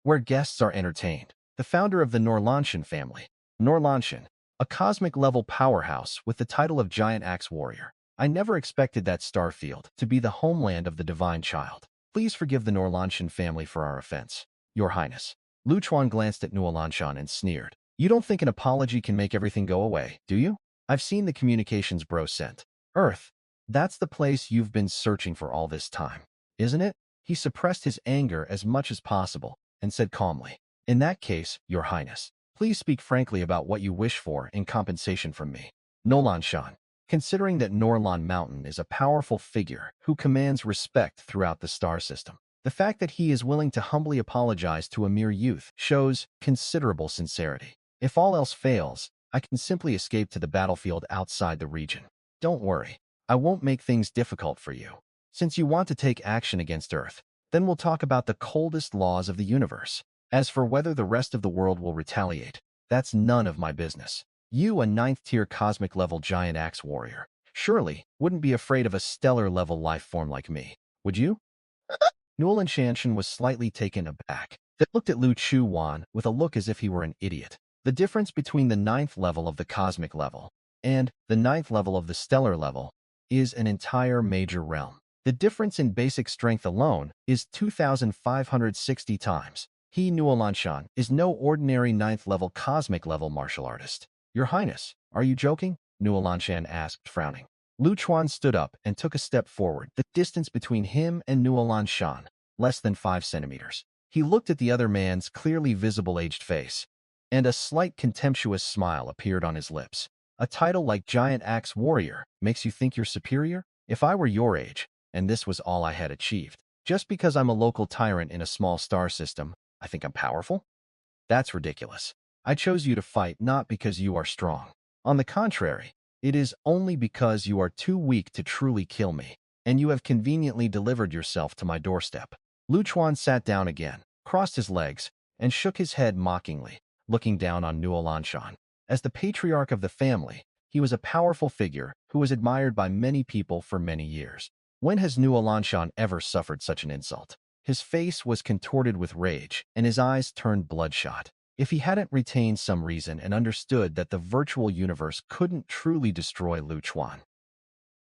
where guests are entertained, the founder of the Norlanshan family, Norlanshan, a cosmic-level powerhouse with the title of Giant Axe Warrior. I never expected that star field to be the homeland of the divine child. Please forgive the Norlanshan family for our offense, Your Highness. Lu Chuan glanced at Nuolanshan and sneered. You don't think an apology can make everything go away, do you? I've seen the communications Bro sent. Earth, that's the place you've been searching for all this time, isn't it? He suppressed his anger as much as possible and said calmly, in that case, Your Highness, please speak frankly about what you wish for in compensation from me. Nolanshan, considering that Norlan Mountain is a powerful figure who commands respect throughout the star system, the fact that he is willing to humbly apologize to a mere youth shows considerable sincerity. If all else fails, I can simply escape to the battlefield outside the region. Don't worry, I won't make things difficult for you. Since you want to take action against Earth, then we'll talk about the coldest laws of the universe. As for whether the rest of the world will retaliate, that's none of my business. You, a 9th-tier cosmic-level giant axe warrior, surely wouldn't be afraid of a stellar-level life form like me, would you? Nulan Shanshan was slightly taken aback. They looked at Lu Chuan with a look as if he were an idiot. The difference between the 9th level of the cosmic level and the 9th level of the stellar level is an entire major realm. The difference in basic strength alone is 2,560 times. He, Nuolanshan, is no ordinary 9th level cosmic level martial artist. Your Highness, are you joking? Nuolanshan asked, frowning. Lu Chuan stood up and took a step forward. The distance between him and Nuolanshan, less than 5 centimeters. He looked at the other man's clearly visible aged face, and a slight contemptuous smile appeared on his lips. A title like Giant Axe Warrior makes you think you're superior? If I were your age, and this was all I had achieved, just because I'm a local tyrant in a small star system, I think I'm powerful? That's ridiculous. I chose you to fight not because you are strong. On the contrary, it is only because you are too weak to truly kill me, and you have conveniently delivered yourself to my doorstep. Lu Chuan sat down again, crossed his legs, and shook his head mockingly, looking down on Nuolanshan. As the patriarch of the family, he was a powerful figure who was admired by many people for many years. When has Nuolanshan ever suffered such an insult? His face was contorted with rage, and his eyes turned bloodshot. If he hadn't retained some reason and understood that the virtual universe couldn't truly destroy Lu Chuan,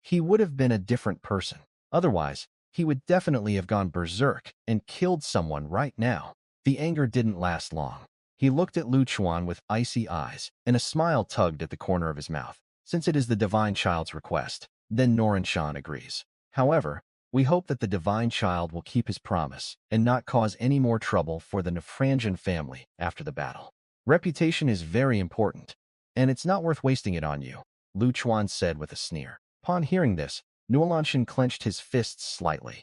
he would have been a different person. Otherwise, he would definitely have gone berserk and killed someone right now. The anger didn't last long. He looked at Lu Chuan with icy eyes, and a smile tugged at the corner of his mouth. Since it is the divine child's request, then Noranshan agrees. However, We hope that the divine child will keep his promise and not cause any more trouble for the Nefrangian family after the battle. Reputation is very important, and it's not worth wasting it on you, Lu Chuan said with a sneer. Upon hearing this, Nuolanshan clenched his fists slightly,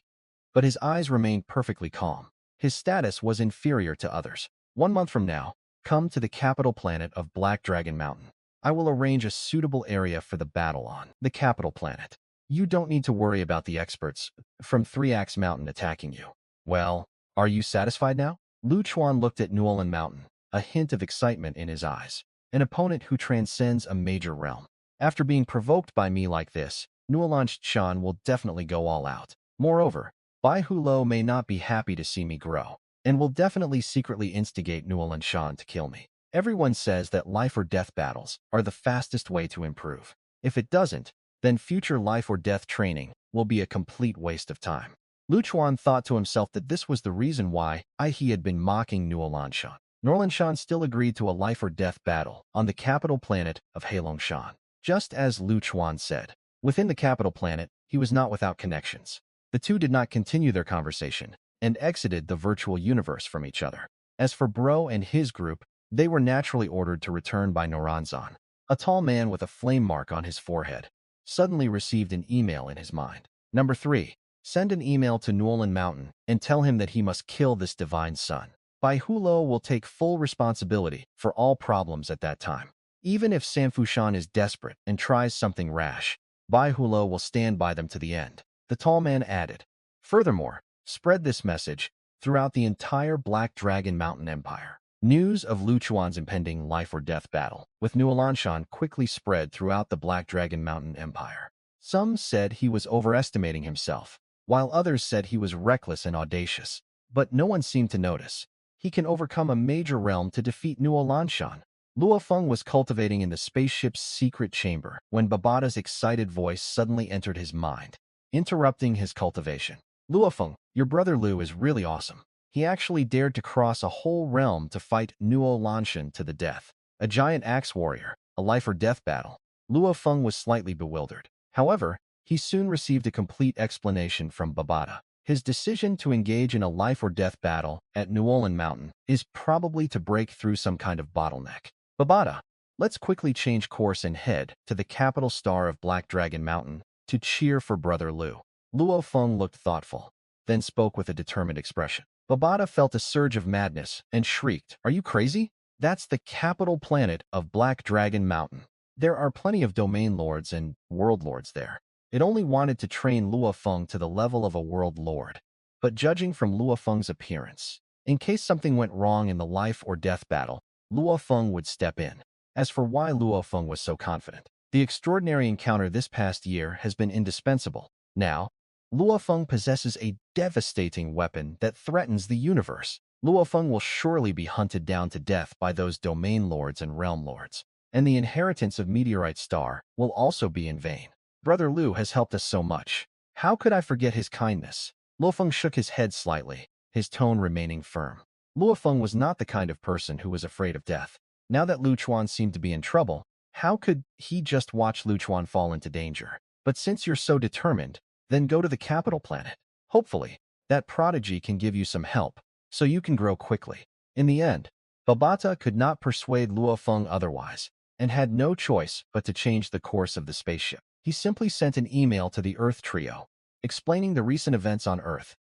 but his eyes remained perfectly calm. His status was inferior to others. 1 month from now, come to the capital planet of Black Dragon Mountain. I will arrange a suitable area for the battle on the capital planet. You don't need to worry about the experts from 3-Axe Mountain attacking you. Well, are you satisfied now? Lu Chuan looked at Nuolan Mountain, a hint of excitement in his eyes. An opponent who transcends a major realm. After being provoked by me like this, Nuolanshan will definitely go all out. Moreover, Bai Hulo may not be happy to see me grow, and will definitely secretly instigate Nuolanshan to kill me. Everyone says that life or death battles are the fastest way to improve. If it doesn't, then future life or death training will be a complete waste of time. Lu Chuan thought to himself that this was the reason why he had been mocking Nuolanshan. Nuolanshan still agreed to a life or death battle on the capital planet of Heilongshan. Just as Lu Chuan said, within the capital planet, he was not without connections. The two did not continue their conversation and exited the virtual universe from each other. As for Bro and his group, they were naturally ordered to return by Noranzan. A tall man with a flame mark on his forehead suddenly received an email in his mind. Number 3. Send an email to Nuolan Mountain and tell him that he must kill this divine son. Bai Hulo will take full responsibility for all problems at that time. Even if Sanfushan is desperate and tries something rash, Bai Hulo will stand by them to the end. The tall man added. Furthermore, spread this message throughout the entire Black Dragon Mountain Empire. News of Lu Chuan's impending life or death battle with Nuolanshan quickly spread throughout the Black Dragon Mountain Empire. Some said he was overestimating himself, while others said he was reckless and audacious. But no one seemed to notice. He can overcome a major realm to defeat Nuolanshan. Luofeng was cultivating in the spaceship's secret chamber when Babata's excited voice suddenly entered his mind, interrupting his cultivation. Luofeng, your brother Lu is really awesome. He actually dared to cross a whole realm to fight Nuolanshan to the death. A giant axe warrior, a life or death battle. Luofeng was slightly bewildered. However, he soon received a complete explanation from Babata. His decision to engage in a life or death battle at Nuolan Mountain is probably to break through some kind of bottleneck. Babata, let's quickly change course and head to the capital star of Black Dragon Mountain to cheer for Brother Lu. Luofeng looked thoughtful, then spoke with a determined expression. Babata felt a surge of madness and shrieked, "Are you crazy? That's the capital planet of Black Dragon Mountain. There are plenty of domain lords and world lords there." It only wanted to train Luofeng to the level of a world lord. But judging from Luofeng's appearance, in case something went wrong in the life or death battle, Luofeng would step in. As for why Luofeng was so confident, the extraordinary encounter this past year has been indispensable. Now, Luofeng possesses a devastating weapon that threatens the universe. Luofeng will surely be hunted down to death by those domain lords and realm lords, and the inheritance of Meteorite Star will also be in vain. Brother Lu has helped us so much. How could I forget his kindness? Luofeng shook his head slightly, his tone remaining firm. Luofeng was not the kind of person who was afraid of death. Now that Lu Chuan seemed to be in trouble, how could he just watch Lu Chuan fall into danger? But since you're so determined, then go to the capital planet. Hopefully, that prodigy can give you some help, so you can grow quickly. In the end, Babata could not persuade Luofeng otherwise, and had no choice but to change the course of the spaceship. He simply sent an email to the Earth Trio, explaining the recent events on Earth,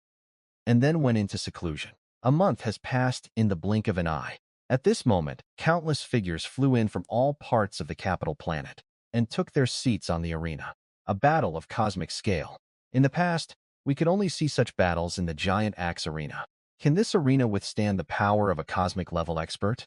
and then went into seclusion. A month has passed in the blink of an eye. At this moment, countless figures flew in from all parts of the capital planet and took their seats on the arena. A battle of cosmic scale. In the past, we could only see such battles in the giant axe arena. Can this arena withstand the power of a cosmic-level expert?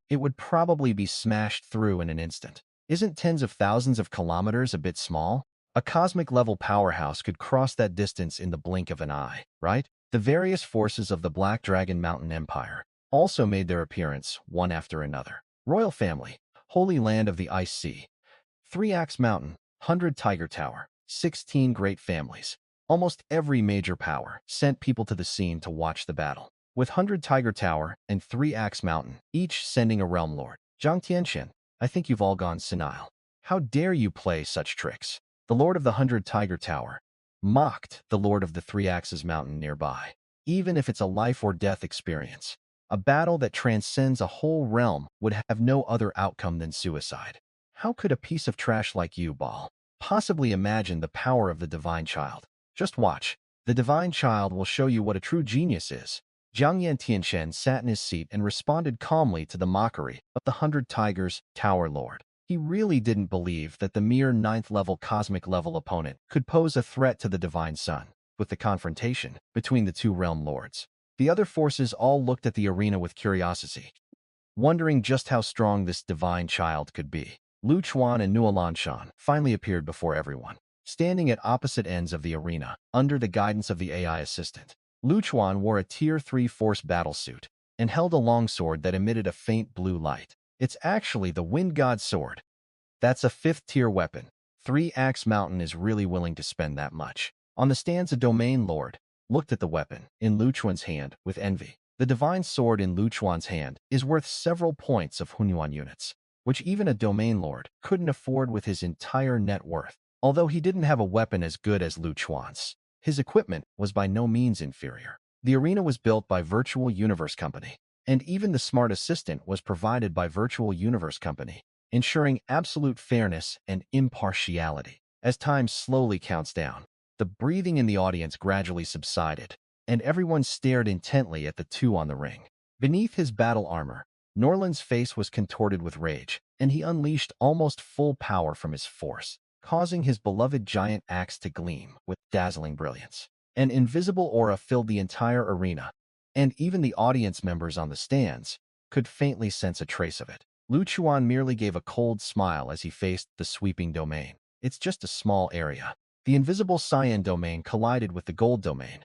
It would probably be smashed through in an instant. Isn't tens of thousands of kilometers a bit small? A cosmic-level powerhouse could cross that distance in the blink of an eye, right? The various forces of the Black Dragon Mountain Empire also made their appearance one after another. Royal Family, Holy Land of the Ice Sea, 3-Axe Mountain, 100 Tiger Tower, 16 Great Families. Almost every major power sent people to the scene to watch the battle, with 100 Tiger Tower and 3-Axe Mountain, each sending a realm lord. Zhang Tianqian, I think you've all gone senile. How dare you play such tricks? The Lord of the 100 Tiger Tower, mocked the Lord of the Three Axes Mountain nearby, even if it's a life or death experience. A battle that transcends a whole realm would have no other outcome than suicide. How could a piece of trash like you, Ball, possibly imagine the power of the Divine Child? Just watch. The Divine Child will show you what a true genius is. Jiang Tianchen sat in his seat and responded calmly to the mockery of the 100 Tigers Tower Lord. He really didn't believe that the mere ninth-level cosmic-level opponent could pose a threat to the Divine Sun. With the confrontation between the two realm lords, the other forces all looked at the arena with curiosity, wondering just how strong this divine child could be. Lu Chuan and Nuolanshan finally appeared before everyone, standing at opposite ends of the arena, under the guidance of the AI assistant. Lu Chuan wore a Tier 3 force battlesuit and held a longsword that emitted a faint blue light. It's actually the Wind God's sword. That's a 5th-tier weapon. Three-Axe Mountain is really willing to spend that much. On the stands, a domain lord looked at the weapon in Lu Chuan's hand with envy. The divine sword in Lu Chuan's hand is worth several points of Hunyuan units, which even a domain lord couldn't afford with his entire net worth. Although he didn't have a weapon as good as Lu Chuan's, his equipment was by no means inferior. The arena was built by Virtual Universe Company, and even the smart assistant was provided by Virtual Universe Company, ensuring absolute fairness and impartiality. As time slowly counts down, the breathing in the audience gradually subsided, and everyone stared intently at the two on the ring. Beneath his battle armor, Norland's face was contorted with rage, and he unleashed almost full power from his force, causing his beloved giant axe to gleam with dazzling brilliance. An invisible aura filled the entire arena, and even the audience members on the stands could faintly sense a trace of it. Lu Chuan merely gave a cold smile as he faced the sweeping domain. It's just a small area. The invisible cyan domain collided with the gold domain,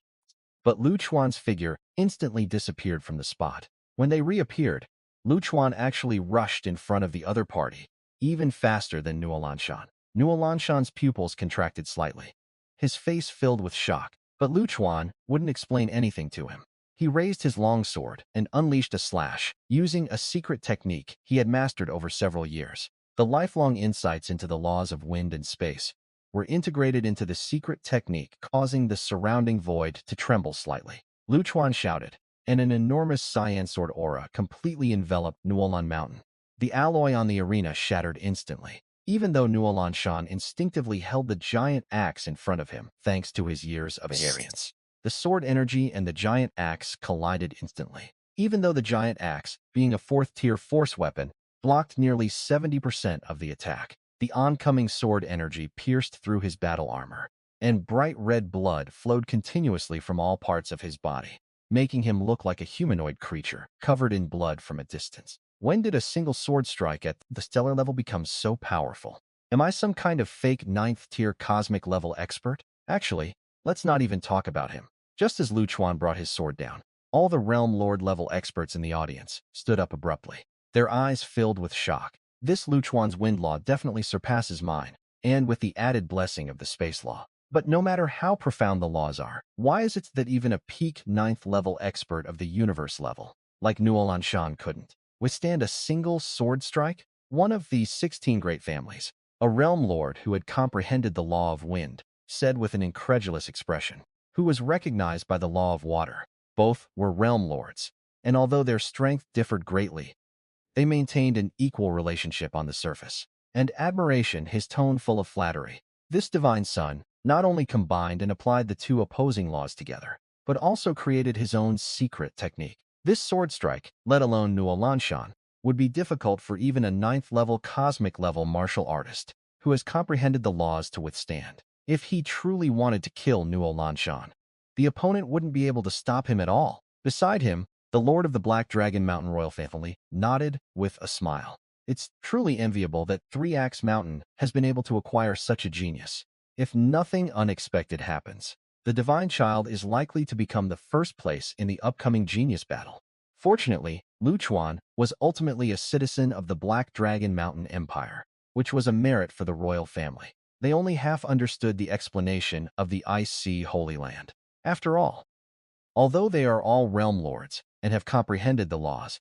but Lu Chuan's figure instantly disappeared from the spot. When they reappeared, Lu Chuan actually rushed in front of the other party, even faster than Nuolanshan. Nuolanshan's pupils contracted slightly. His face filled with shock, but Lu Chuan wouldn't explain anything to him. He raised his longsword and unleashed a slash, using a secret technique he had mastered over several years. The lifelong insights into the laws of wind and space were integrated into the secret technique, causing the surrounding void to tremble slightly. Lu Chuan shouted, and an enormous cyan sword aura completely enveloped Nuolan Mountain. The alloy on the arena shattered instantly, even though Nuolanshan instinctively held the giant axe in front of him, thanks to his years of experience. The sword energy and the giant axe collided instantly. Even though the giant axe, being a 4th-tier force weapon, blocked nearly 70% of the attack, the oncoming sword energy pierced through his battle armor, and bright red blood flowed continuously from all parts of his body, making him look like a humanoid creature covered in blood from a distance. When did a single sword strike at the stellar level become so powerful? Am I some kind of fake 9th-tier cosmic level expert? Actually, let's not even talk about him. Just as Lu Chuan brought his sword down, all the Realm Lord level experts in the audience stood up abruptly, their eyes filled with shock. This Lu Chuan's wind law definitely surpasses mine, and with the added blessing of the space law. But no matter how profound the laws are, why is it that even a peak 9th level expert of the universe level, like Nuolanshan, couldn't withstand a single sword strike? One of the 16 great families, a realm lord who had comprehended the law of wind, said with an incredulous expression, who was recognized by the law of water. Both were realm lords, and although their strength differed greatly, they maintained an equal relationship on the surface. And admiration, his tone full of flattery. This divine son not only combined and applied the two opposing laws together, but also created his own secret technique. This sword strike, let alone Nuolanshan, would be difficult for even a 9th-level cosmic-level martial artist who has comprehended the laws to withstand. If he truly wanted to kill Nuolanshan, the opponent wouldn't be able to stop him at all. Beside him, the Lord of the Black Dragon Mountain royal family nodded with a smile. It's truly enviable that Three-Axe Mountain has been able to acquire such a genius. If nothing unexpected happens, the Divine Child is likely to become the first place in the upcoming genius battle. Fortunately, Lu Chuan was ultimately a citizen of the Black Dragon Mountain Empire, which was a merit for the royal family. They only half understood the explanation of the Ice Sea Holy Land. After all, although they are all realm lords and have comprehended the laws,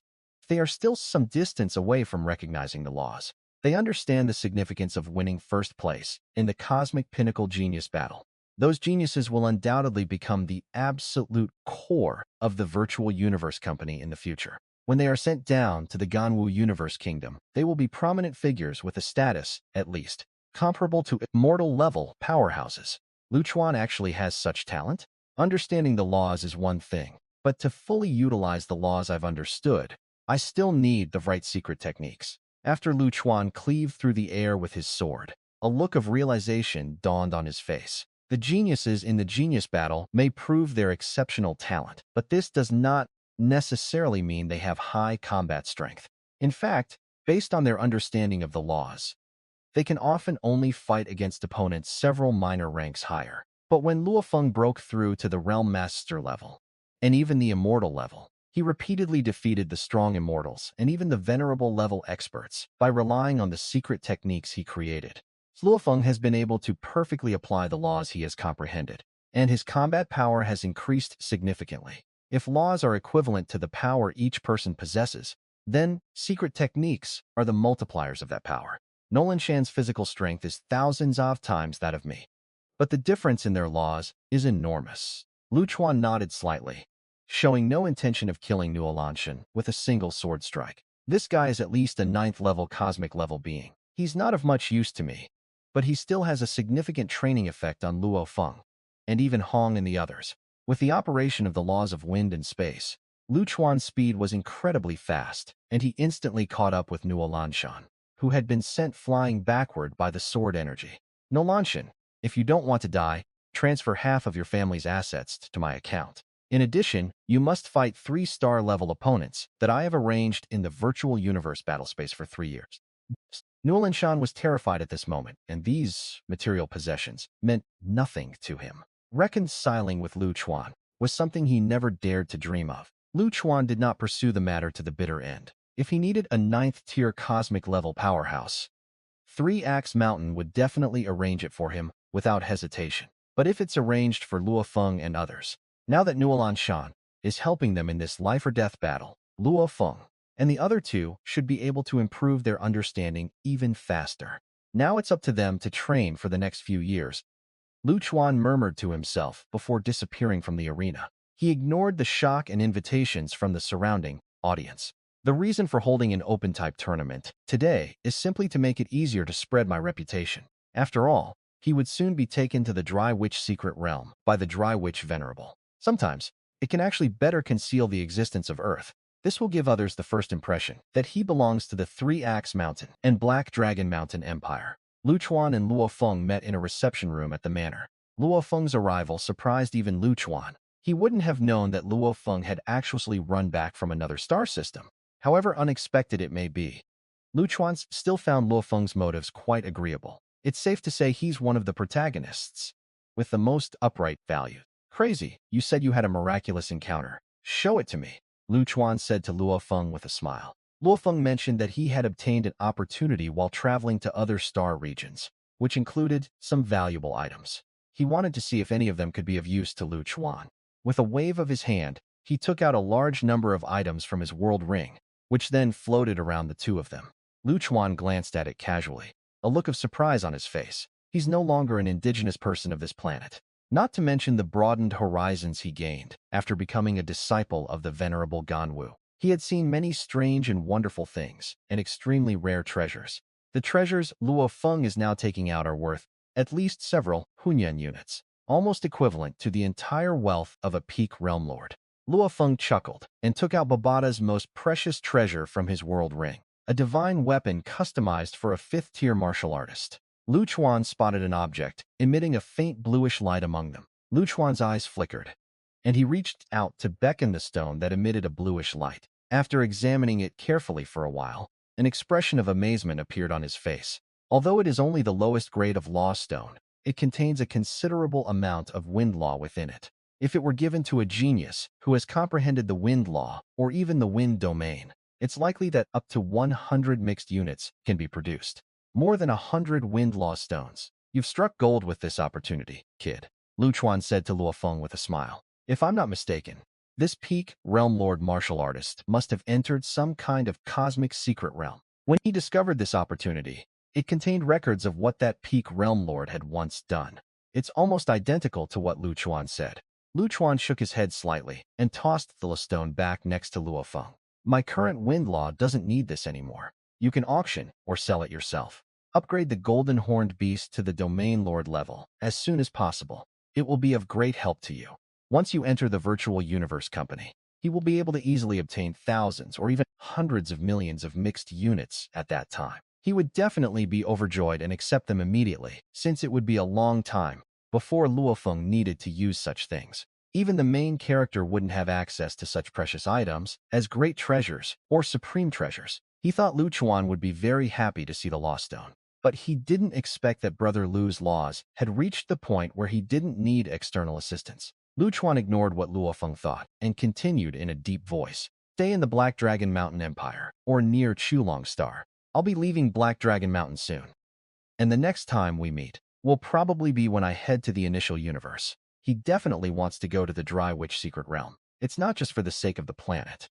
they are still some distance away from recognizing the laws. They understand the significance of winning first place in the Cosmic Pinnacle Genius Battle. Those geniuses will undoubtedly become the absolute core of the virtual universe company in the future. When they are sent down to the Ganwu Universe Kingdom, they will be prominent figures with a status, at least, comparable to immortal-level powerhouses. Lu Chuan actually has such talent? Understanding the laws is one thing, but to fully utilize the laws I've understood, I still need the right secret techniques. After Lu Chuan cleaved through the air with his sword, a look of realization dawned on his face. The geniuses in the genius battle may prove their exceptional talent, but this does not necessarily mean they have high combat strength. In fact, based on their understanding of the laws, they can often only fight against opponents several minor ranks higher. But when Luofeng broke through to the Realm Master level, and even the Immortal level, he repeatedly defeated the strong Immortals and even the Venerable level experts by relying on the secret techniques he created. Luofeng has been able to perfectly apply the laws he has comprehended, and his combat power has increased significantly. If laws are equivalent to the power each person possesses, then secret techniques are the multipliers of that power. Nolan Shan's physical strength is thousands of times that of me, but the difference in their laws is enormous. Lu Chuan nodded slightly, showing no intention of killing Nuolan Shan with a single sword strike. This guy is at least a 9th-level cosmic level being. He's not of much use to me, but he still has a significant training effect on Luo Feng, and even Hong and the others. With the operation of the laws of wind and space, Lu Chuan's speed was incredibly fast, and he instantly caught up with Nuolan Shan, who had been sent flying backward by the sword energy. Nuolan Shan, if you don't want to die, transfer half of your family's assets to my account. In addition, you must fight 3-star level opponents that I have arranged in the virtual universe battlespace for 3 years. Nuolan Shan was terrified at this moment, and these material possessions meant nothing to him. Reconciling with Lu Chuan was something he never dared to dream of. Lu Chuan did not pursue the matter to the bitter end. If he needed a 9th-tier cosmic-level powerhouse, 3-Axe Mountain would definitely arrange it for him without hesitation. But if it's arranged for Luofeng and others, now that Nuolan Shan is helping them in this life-or-death battle, Luofeng and the other two should be able to improve their understanding even faster. Now it's up to them to train for the next few years. Lu Chuan murmured to himself before disappearing from the arena. He ignored the shock and invitations from the surrounding audience. The reason for holding an open-type tournament today is simply to make it easier to spread my reputation. After all, he would soon be taken to the Dry Witch secret realm by the Dry Witch Venerable. Sometimes, it can actually better conceal the existence of Earth. This will give others the first impression that he belongs to the 3-Axe Mountain and Black Dragon Mountain Empire. Lu Chuan and Luofeng met in a reception room at the manor. Luofeng's arrival surprised even Lu Chuan. He wouldn't have known that Luofeng had actually run back from another star system, however unexpected it may be. Lu Chuan still found Luofeng's motives quite agreeable. It's safe to say he's one of the protagonists with the most upright value. Crazy, you said you had a miraculous encounter. Show it to me, Lu Chuan said to Luofeng with a smile. Luofeng mentioned that he had obtained an opportunity while traveling to other star regions, which included some valuable items. He wanted to see if any of them could be of use to Lu Chuan. With a wave of his hand, he took out a large number of items from his world ring, which then floated around the two of them. Lu Chuan glanced at it casually, a look of surprise on his face. He's no longer an indigenous person of this planet. Not to mention the broadened horizons he gained after becoming a disciple of the Venerable Ganwu. He had seen many strange and wonderful things, and extremely rare treasures. The treasures Luofeng is now taking out are worth at least several Hunyuan units, almost equivalent to the entire wealth of a peak realm lord. Luofeng chuckled and took out Babada's most precious treasure from his world ring, a divine weapon customized for a 5th-tier martial artist. Lu Chuan spotted an object, emitting a faint bluish light among them. Lu Chuan's eyes flickered, and he reached out to beckon the stone that emitted a bluish light. After examining it carefully for a while, an expression of amazement appeared on his face. Although it is only the lowest grade of law stone, it contains a considerable amount of wind law within it. If it were given to a genius who has comprehended the wind law or even the wind domain, it's likely that up to 100 mixed units can be produced. More than 100 wind law stones. You've struck gold with this opportunity, kid, Lu Chuan said to Luofeng with a smile. If I'm not mistaken, this peak realm lord martial artist must have entered some kind of cosmic secret realm. When he discovered this opportunity, it contained records of what that peak realm lord had once done. It's almost identical to what Lu Chuan said. Lu Chuan shook his head slightly and tossed the stone back next to Luo Feng. My current wind law doesn't need this anymore. You can auction or sell it yourself. Upgrade the golden horned beast to the domain lord level as soon as possible. It will be of great help to you. Once you enter the virtual universe company, he will be able to easily obtain thousands or even hundreds of millions of mixed units at that time. He would definitely be overjoyed and accept them immediately, since it would be a long time before Luofeng needed to use such things. Even the main character wouldn't have access to such precious items as great treasures or supreme treasures. He thought Lu Chuan would be very happy to see the Law Stone. But he didn't expect that Brother Lu's laws had reached the point where he didn't need external assistance. Lu Chuan ignored what Luofeng thought and continued in a deep voice. Stay in the Black Dragon Mountain Empire, or near Chulong Star. I'll be leaving Black Dragon Mountain soon. And the next time we meet will probably be when I head to the initial universe. He definitely wants to go to the Dry Witch secret realm. It's not just for the sake of the planet,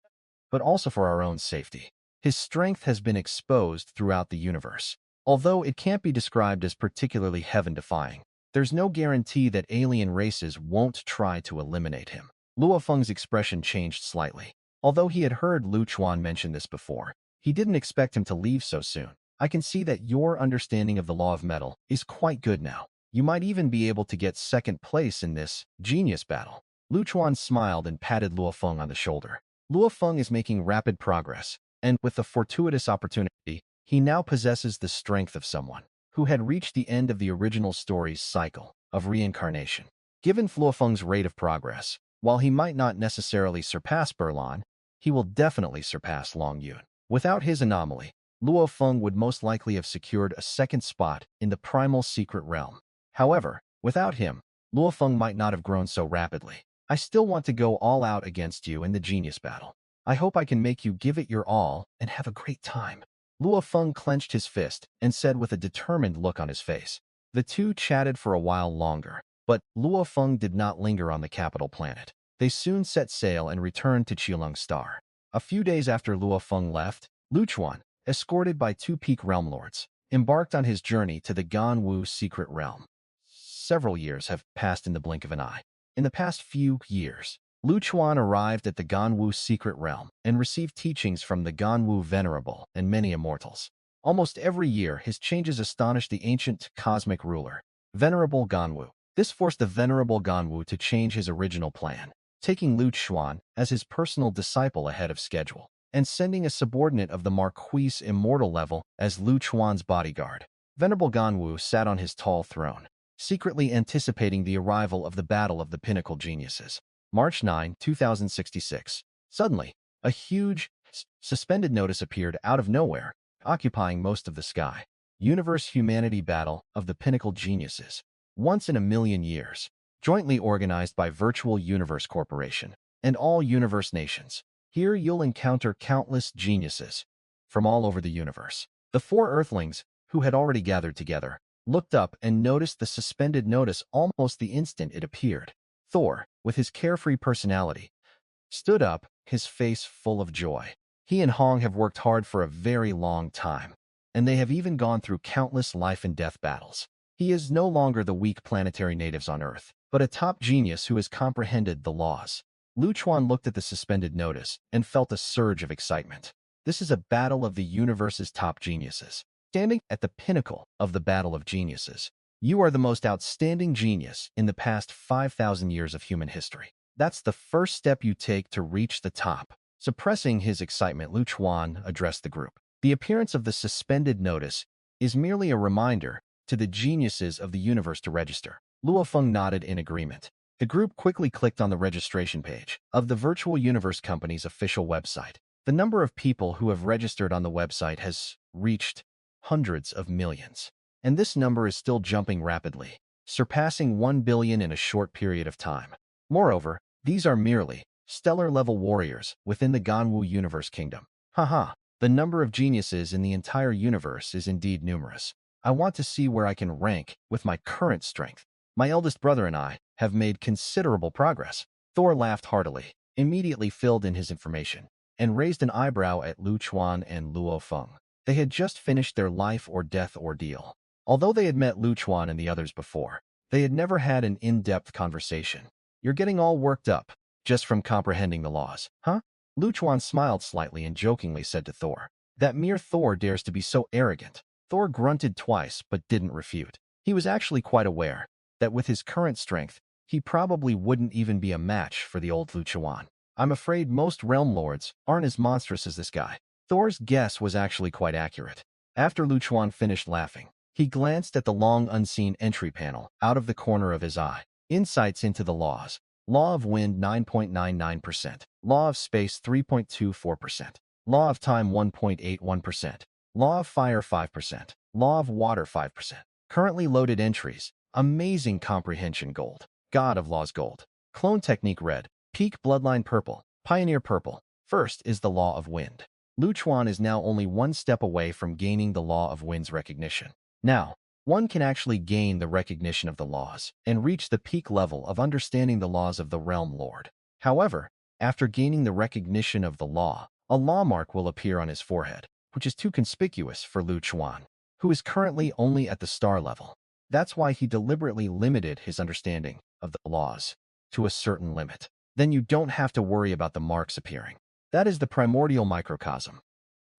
but also for our own safety. His strength has been exposed throughout the universe. Although it can't be described as particularly heaven-defying, there's no guarantee that alien races won't try to eliminate him. Luofeng's expression changed slightly. Although he had heard Lu Chuan mention this before, he didn't expect him to leave so soon. I can see that your understanding of the law of metal is quite good now. You might even be able to get second place in this genius battle. Lu Chuan smiled and patted Luofeng on the shoulder. Luofeng is making rapid progress, and with the fortuitous opportunity, he now possesses the strength of someone who had reached the end of the original story's cycle of reincarnation. Given Luofeng's rate of progress, while he might not necessarily surpass Berlan, he will definitely surpass Long Yun. Without his anomaly, Luofeng would most likely have secured a second spot in the primal secret realm. However, without him, Luofeng might not have grown so rapidly. I still want to go all out against you in the genius battle. I hope I can make you give it your all and have a great time. Luofeng clenched his fist and said with a determined look on his face. The two chatted for a while longer, but Luofeng did not linger on the capital planet. They soon set sail and returned to Chilung Star. A few days after Luofeng left, Lu Chuan, escorted by two peak realm lords, embarked on his journey to the Ganwu secret realm. Several years have passed in the blink of an eye. In the past few years, Lu Chuan arrived at the Ganwu secret realm and received teachings from the Ganwu Venerable and many immortals. Almost every year, his changes astonished the ancient cosmic ruler, Venerable Ganwu. This forced the Venerable Ganwu to change his original plan, taking Lu Chuan as his personal disciple ahead of schedule, and sending a subordinate of the Marquis Immortal level as Lu Chuan's bodyguard. Venerable Ganwu sat on his tall throne, secretly anticipating the arrival of the Battle of the Pinnacle Geniuses. March 9, 2066. Suddenly, a huge, suspended notice appeared out of nowhere, occupying most of the sky. Universe-Humanity Battle of the Pinnacle Geniuses. Once in a million years. Jointly organized by Virtual Universe Corporation and all universe nations. Here you'll encounter countless geniuses from all over the universe. The four Earthlings, who had already gathered together, looked up and noticed the suspended notice almost the instant it appeared. Thor, with his carefree personality, stood up, his face full of joy. He and Hong have worked hard for a very long time, and they have even gone through countless life and death battles. He is no longer the weak planetary natives on Earth, but a top genius who has comprehended the laws. Lu Chuan looked at the suspended notice and felt a surge of excitement. This is a battle of the universe's top geniuses. Standing at the pinnacle of the battle of geniuses, you are the most outstanding genius in the past 5,000 years of human history. That's the first step you take to reach the top. Suppressing his excitement, Lu Chuan addressed the group. The appearance of the suspended notice is merely a reminder to the geniuses of the universe to register. Luofeng nodded in agreement. The group quickly clicked on the registration page of the Virtual Universe Company's official website. The number of people who have registered on the website has reached hundreds of millions. And this number is still jumping rapidly, surpassing 1 billion in a short period of time. Moreover, these are merely stellar-level warriors within the Ganwu Universe Kingdom. Haha, the number of geniuses in the entire universe is indeed numerous. I want to see where I can rank with my current strength. My eldest brother and I have made considerable progress. Thor laughed heartily, immediately filled in his information, and raised an eyebrow at Lu Chuan and Luofeng. They had just finished their life or death ordeal. Although they had met Lu Chuan and the others before, They had never had an in-depth conversation. You're getting all worked up, just from comprehending the laws, huh? Lu Chuan smiled slightly and jokingly said to Thor, that mere Thor dares to be so arrogant. Thor grunted twice but didn't refute. He was actually quite aware that with his current strength, he probably wouldn't even be a match for the old Lu Chuan. I'm afraid most realm lords aren't as monstrous as this guy. Thor's guess was actually quite accurate. After Lu Chuan finished laughing, he glanced at the long unseen entry panel out of the corner of his eye. Insights into the laws. Law of wind 9.99%. Law of space 3.24%. Law of time 1.81%. Law of fire 5%. Law of water 5%. Currently loaded entries. Amazing comprehension gold. God of laws gold. Clone technique red. Peak bloodline purple. Pioneer purple. First is the law of wind. Lu Chuan is now only one step away from gaining the law of wind's recognition. Now, one can actually gain the recognition of the laws and reach the peak level of understanding the laws of the realm lord. However, after gaining the recognition of the law, a law mark will appear on his forehead, which is too conspicuous for Lu Chuan, who is currently only at the star level. That's why he deliberately limited his understanding of the laws to a certain limit. Then you don't have to worry about the marks appearing. That is the primordial microcosm.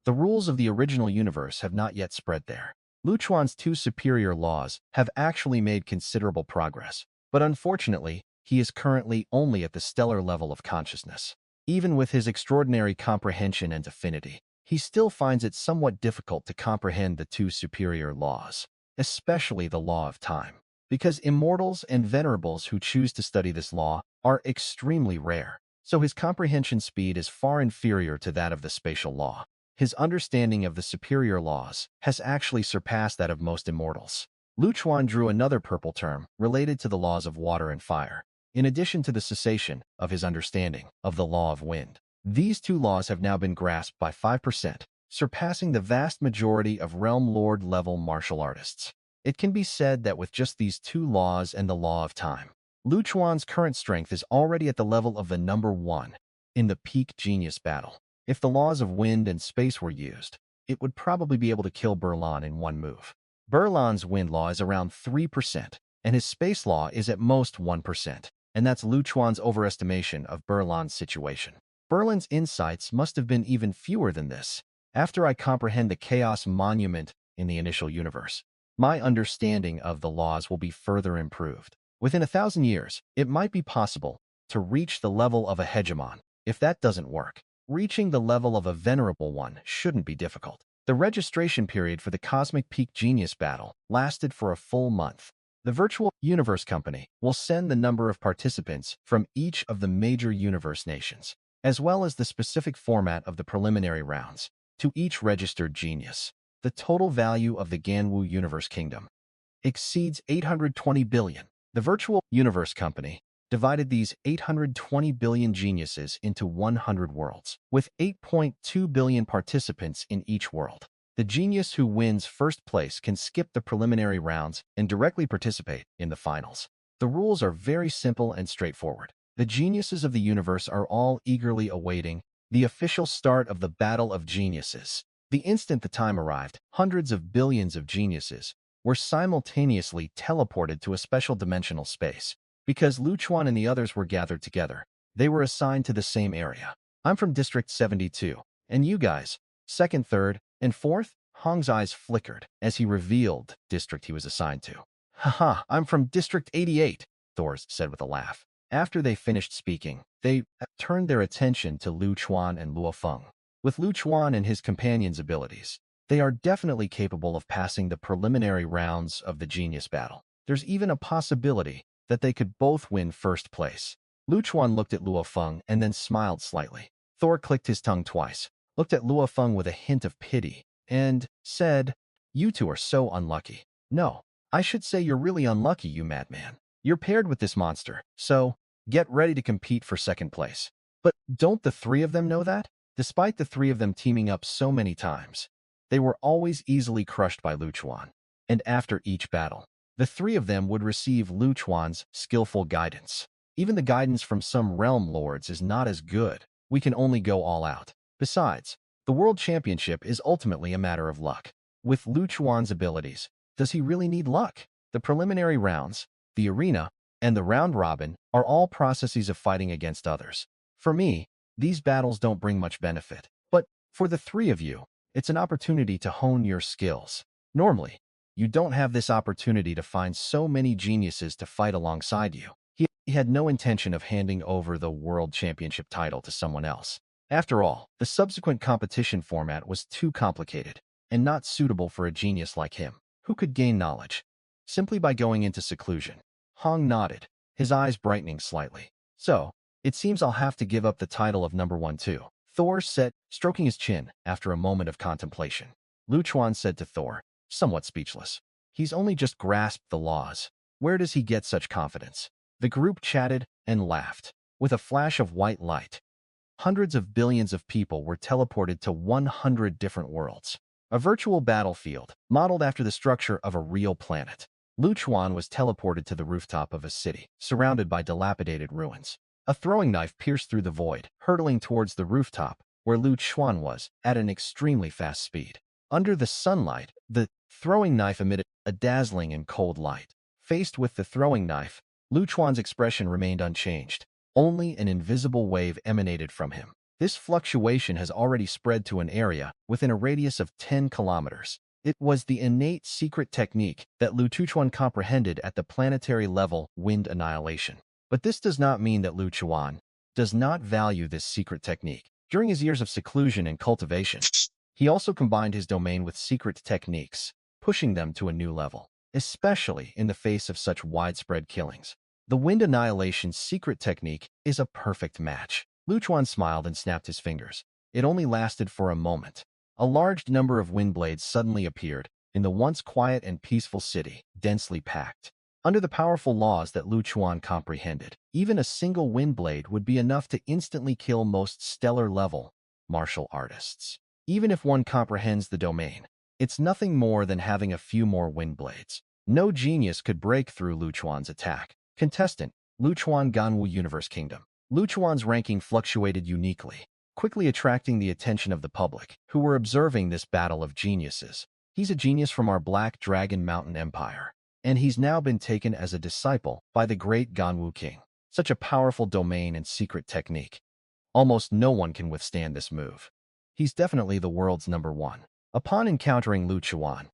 The rules of the original universe have not yet spread there. Lu Chuan's two superior laws have actually made considerable progress, but unfortunately, he is currently only at the stellar level of consciousness. Even with his extraordinary comprehension and affinity, he still finds it somewhat difficult to comprehend the two superior laws, especially the law of time, because immortals and venerables who choose to study this law are extremely rare, so his comprehension speed is far inferior to that of the spatial law. His understanding of the superior laws has actually surpassed that of most immortals. Lu Chuan drew another purple term related to the laws of water and fire, in addition to the cessation of his understanding of the law of wind. These two laws have now been grasped by 5%, surpassing the vast majority of Realm Lord level martial artists. It can be said that with just these two laws and the law of time, Lu Chuan's current strength is already at the level of the number 1 in the peak genius battle. If the laws of wind and space were used, it would probably be able to kill Berlan in one move. Berlan's wind law is around 3%, and his space law is at most 1%, and that's Lu Chuan's overestimation of Berlan's situation. Berlan's insights must have been even fewer than this. After I comprehend the chaos monument in the initial universe, my understanding of the laws will be further improved. Within 1,000 years, it might be possible to reach the level of a hegemon. If that doesn't work, reaching the level of a venerable one shouldn't be difficult. The registration period for the Cosmic Peak Genius Battle lasted for a full month. The Virtual Universe Company will send the number of participants from each of the major universe nations, as well as the specific format of the preliminary rounds, to each registered genius. The total value of the Ganwu Universe Kingdom exceeds 820 billion. The Virtual Universe Company divided these 820 billion geniuses into 100 worlds, with 8.2 billion participants in each world. The genius who wins first place can skip the preliminary rounds and directly participate in the finals. The rules are very simple and straightforward. The geniuses of the universe are all eagerly awaiting the official start of the Battle of Geniuses. The instant the time arrived, hundreds of billions of geniuses were simultaneously teleported to a special dimensional space. Because Lu Chuan and the others were gathered together, they were assigned to the same area. I'm from District 72, and you guys, second, third, and fourth? Hong's eyes flickered as he revealed district he was assigned to. Haha, I'm from District 88, Thor said with a laugh. After they finished speaking, they turned their attention to Lu Chuan and Luo Feng. With Lu Chuan and his companions' abilities, they are definitely capable of passing the preliminary rounds of the genius battle. There's even a possibility that they could both win first place. Lu Chuan looked at Luo Feng and then smiled slightly. Thor clicked his tongue twice, looked at Luo Feng with a hint of pity, and said, "You two are so unlucky." "No, I should say you're really unlucky, you madman. You're paired with this monster, so get ready to compete for second place." But don't the three of them know that? Despite the three of them teaming up so many times, they were always easily crushed by Lu Chuan. And after each battle, the three of them would receive Lu Chuan's skillful guidance. Even the guidance from some realm lords is not as good. We can only go all out. Besides, the World Championship is ultimately a matter of luck. With Lu Chuan's abilities, does he really need luck? The preliminary rounds the arena, and the round robin are all processes of fighting against others. For me, these battles don't bring much benefit. But for the three of you, it's an opportunity to hone your skills. Normally, you don't have this opportunity to find so many geniuses to fight alongside you. He had no intention of handing over the World Championship title to someone else. After all, the subsequent competition format was too complicated and not suitable for a genius like him, who could gain knowledge simply by going into seclusion. Hong nodded, his eyes brightening slightly. So, it seems I'll have to give up the title of number one too, Thor said, stroking his chin after a moment of contemplation. Lu Chuan said to Thor, somewhat speechless. He's only just grasped the laws. Where does he get such confidence? The group chatted and laughed. With a flash of white light, hundreds of billions of people were teleported to 100 different worlds. A virtual battlefield, modeled after the structure of a real planet. Lu Chuan was teleported to the rooftop of a city, surrounded by dilapidated ruins. A throwing knife pierced through the void, hurtling towards the rooftop, where Lu Chuan was, at an extremely fast speed. Under the sunlight, the throwing knife emitted a dazzling and cold light. Faced with the throwing knife, Lu Chuan's expression remained unchanged. Only an invisible wave emanated from him. This fluctuation has already spread to an area within a radius of 10 kilometers. It was the innate secret technique that Lu Chuan comprehended at the planetary level, wind annihilation. But this does not mean that Lu Chuan does not value this secret technique. During his years of seclusion and cultivation, he also combined his domain with secret techniques, pushing them to a new level, especially in the face of such widespread killings. The wind annihilation secret technique is a perfect match. Lu Chuan smiled and snapped his fingers. It only lasted for a moment. A large number of wind blades suddenly appeared in the once quiet and peaceful city, densely packed. Under the powerful laws that Lu Chuan comprehended, even a single wind blade would be enough to instantly kill most stellar-level martial artists. Even if one comprehends the domain, it's nothing more than having a few more wind blades. No genius could break through Lu Chuan's attack. Contestant, Lu Chuan Ganwu Universe Kingdom. Lu Chuan's ranking fluctuated uniquely, quickly attracting the attention of the public, who were observing this battle of geniuses. He's a genius from our Black Dragon Mountain Empire, and he's now been taken as a disciple by the great Ganwu King. Such a powerful domain and secret technique. Almost no one can withstand this move. He's definitely the world's number one. Upon encountering Lu Chuan,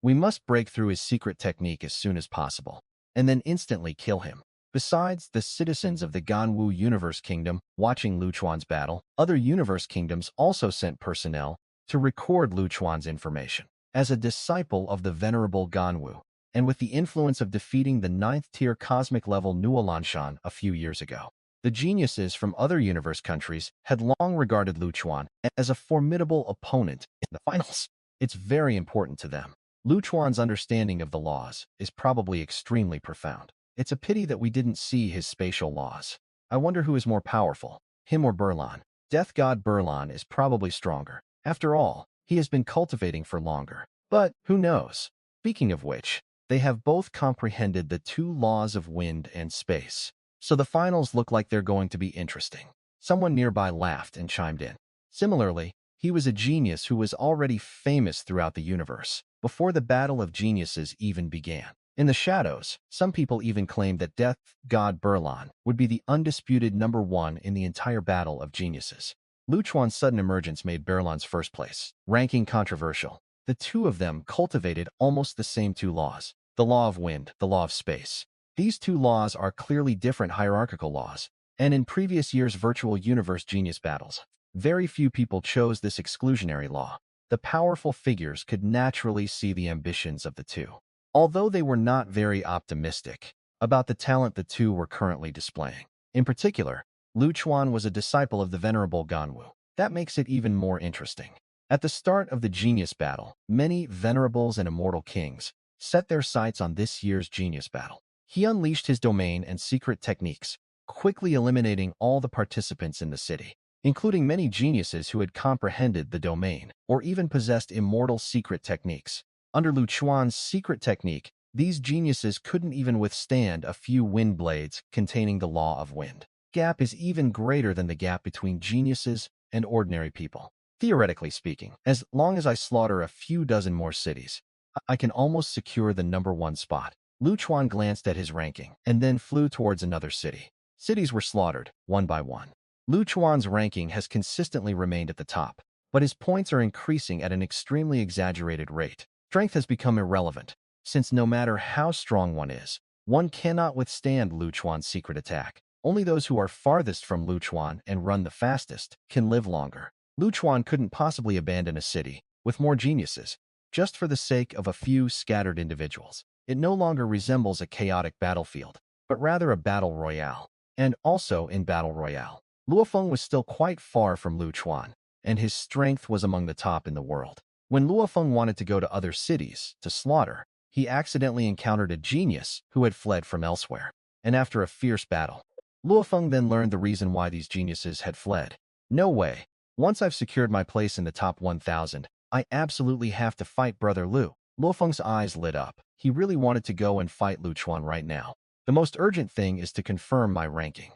we must break through his secret technique as soon as possible, and then instantly kill him. Besides the citizens of the Ganwu Universe Kingdom watching Lu Chuan's battle, other universe kingdoms also sent personnel to record Lu Chuan's information. As a disciple of the venerable Ganwu, and with the influence of defeating the 9th-tier cosmic-level Nuolanshan a few years ago, the geniuses from other universe countries had long regarded Lu Chuan as a formidable opponent in the finals. It's very important to them. Lu Chuan's understanding of the laws is probably extremely profound. It's a pity that we didn't see his spatial laws. I wonder who is more powerful, him or Burlan. Death God Burlan is probably stronger. After all, he has been cultivating for longer. But who knows? Speaking of which, they have both comprehended the two laws of wind and space. So the finals look like they're going to be interesting. Someone nearby laughed and chimed in. Similarly, he was a genius who was already famous throughout the universe, before the battle of geniuses even began. In the shadows, some people even claimed that Death God Burlan would be the undisputed number one in the entire battle of geniuses. Lu Chuan's sudden emergence made Burlan's first place ranking controversial. The two of them cultivated almost the same two laws, the law of wind, the law of space. These two laws are clearly different hierarchical laws, and in previous years' virtual universe genius battles, very few people chose this exclusionary law. The powerful figures could naturally see the ambitions of the two, although they were not very optimistic about the talent the two were currently displaying. In particular, Lu Chuan was a disciple of the venerable Ganwu. That makes it even more interesting. At the start of the genius battle, many venerables and immortal kings set their sights on this year's genius battle. He unleashed his domain and secret techniques, quickly eliminating all the participants in the city, including many geniuses who had comprehended the domain or even possessed immortal secret techniques. Under Lu Chuan's secret technique, these geniuses couldn't even withstand a few wind blades containing the law of wind. Gap is even greater than the gap between geniuses and ordinary people. Theoretically speaking, as long as I slaughter a few dozen more cities, I can almost secure the number one spot. Lu Chuan glanced at his ranking and then flew towards another city. Cities were slaughtered, one by one. Lu Chuan's ranking has consistently remained at the top, but his points are increasing at an extremely exaggerated rate. Strength has become irrelevant, since no matter how strong one cannot withstand Lu Chuan's secret attack. Only those who are farthest from Lu Chuan and run the fastest can live longer. Lu Chuan couldn't possibly abandon a city with more geniuses just for the sake of a few scattered individuals. It no longer resembles a chaotic battlefield, but rather a battle royale. And also in battle royale, Luofeng was still quite far from Lu Chuan, and his strength was among the top in the world. When Luofeng wanted to go to other cities to slaughter, he accidentally encountered a genius who had fled from elsewhere. And after a fierce battle, Luofeng then learned the reason why these geniuses had fled. No way. Once I've secured my place in the top 1,000, I absolutely have to fight Brother Lu. Luofeng's eyes lit up. He really wanted to go and fight Lu Chuan right now. The most urgent thing is to confirm my ranking.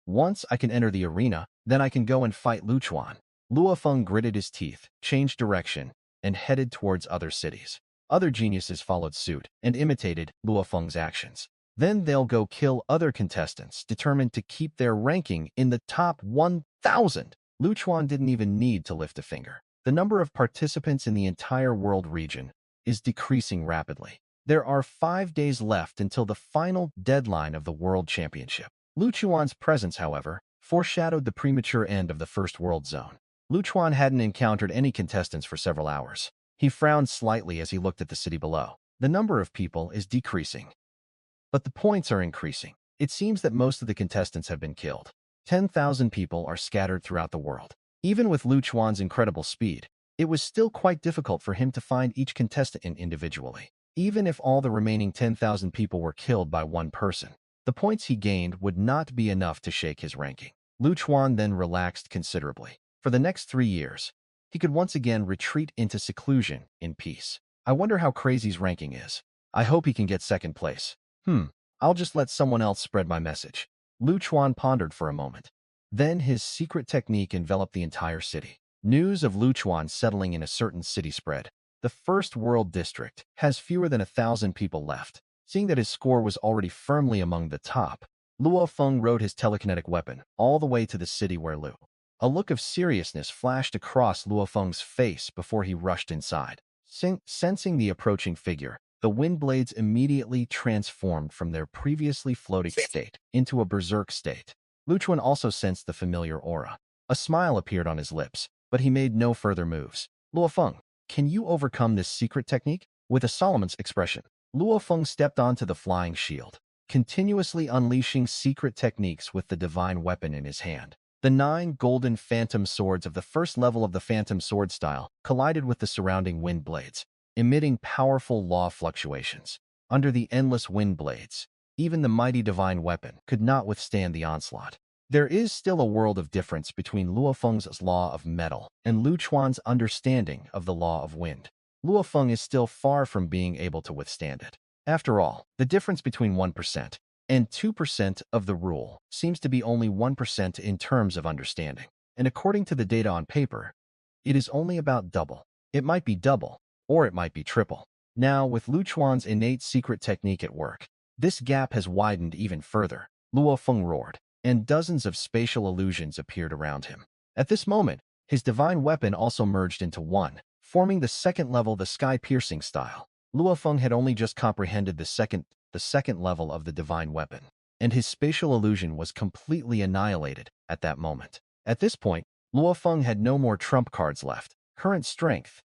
Once I can enter the arena, then I can go and fight Lu Chuan. Luofeng gritted his teeth, changed direction, and headed towards other cities. Other geniuses followed suit and imitated Luofeng's actions. Then they'll go kill other contestants determined to keep their ranking in the top 1,000. Lu Chuan didn't even need to lift a finger. The number of participants in the entire world region is decreasing rapidly. There are 5 days left until the final deadline of the World Championship. Lu Chuan's presence, however, foreshadowed the premature end of the first world zone. Lu Chuan hadn't encountered any contestants for several hours. He frowned slightly as he looked at the city below. The number of people is decreasing, but the points are increasing. It seems that most of the contestants have been killed. 10,000 people are scattered throughout the world. Even with Lu Chuan's incredible speed, it was still quite difficult for him to find each contestant individually. Even if all the remaining 10,000 people were killed by one person, the points he gained would not be enough to shake his ranking. Lu Chuan then relaxed considerably. For the next 3 years, he could once again retreat into seclusion in peace. I wonder how Crazy's ranking is. I hope he can get second place. I'll just let someone else spread my message. Lu Chuan pondered for a moment. Then his secret technique enveloped the entire city. News of Lu Chuan settling in a certain city spread. The first world district has fewer than 1,000 people left. Seeing that his score was already firmly among the top, Luofeng rode his telekinetic weapon all the way to the city where Lu. A look of seriousness flashed across Luofeng's face before he rushed inside. Sensing the approaching figure, the wind blades immediately transformed from their previously floating state into a berserk state. Lu Chuan also sensed the familiar aura. A smile appeared on his lips, but he made no further moves. Luofeng, can you overcome this secret technique? With a solemn expression, Luofeng stepped onto the flying shield, continuously unleashing secret techniques with the divine weapon in his hand. The 9 golden phantom swords of the first level of the phantom sword style collided with the surrounding wind blades, emitting powerful law fluctuations. Under the endless wind blades, even the mighty divine weapon could not withstand the onslaught. There is still a world of difference between Luofeng's law of metal and Lu Chuan's understanding of the law of wind. Luofeng is still far from being able to withstand it. After all, the difference between 1% and 2% of the rule seems to be only 1% in terms of understanding. And according to the data on paper, it is only about double. It might be double, or it might be triple. Now, with Lu Chuan's innate secret technique at work, this gap has widened even further. Luofeng roared, and dozens of spatial illusions appeared around him. At this moment, his divine weapon also merged into one, forming the second level, the sky-piercing style. Luofeng had only just comprehended the second level of the divine weapon, and his spatial illusion was completely annihilated at that moment. At this point, Luofeng had no more trump cards left. Current strength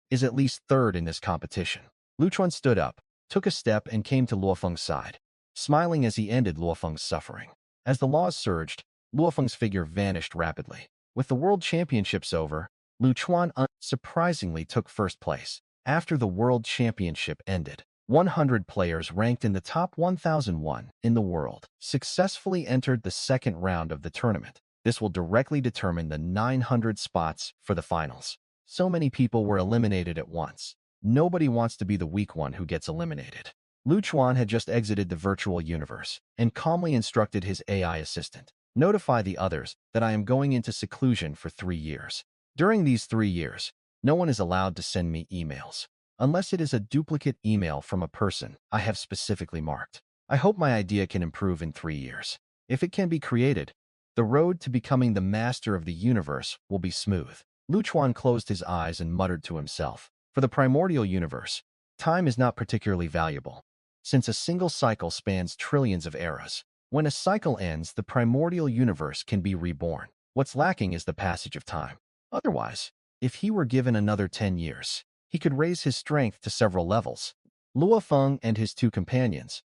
is at least third in this competition. Lu Chuan stood up, took a step, and came to Luofeng's side, smiling as he ended Luofeng's suffering. As the laws surged, Luofeng's figure vanished rapidly. With the World Championships over, Lu Chuan unsurprisingly took first place. After the World Championship ended, 100 players ranked in the top 1,001 in the world successfully entered the second round of the tournament. This will directly determine the 900 spots for the finals. So many people were eliminated at once. Nobody wants to be the weak one who gets eliminated. Lu Chuan had just exited the virtual universe and calmly instructed his AI assistant, "Notify the others that I am going into seclusion for 3 years. During these 3 years, no one is allowed to send me emails. unless it is a duplicate email from a person I have specifically marked. I hope my idea can improve in 3 years. If it can be created, the road to becoming the master of the universe will be smooth. Lu Chuan closed his eyes and muttered to himself. For the primordial universe, time is not particularly valuable, since a single cycle spans trillions of eras. When a cycle ends, the primordial universe can be reborn. What's lacking is the passage of time. Otherwise, if he were given another 10 years, he could raise his strength to several levels. Luo Feng and his 2 companions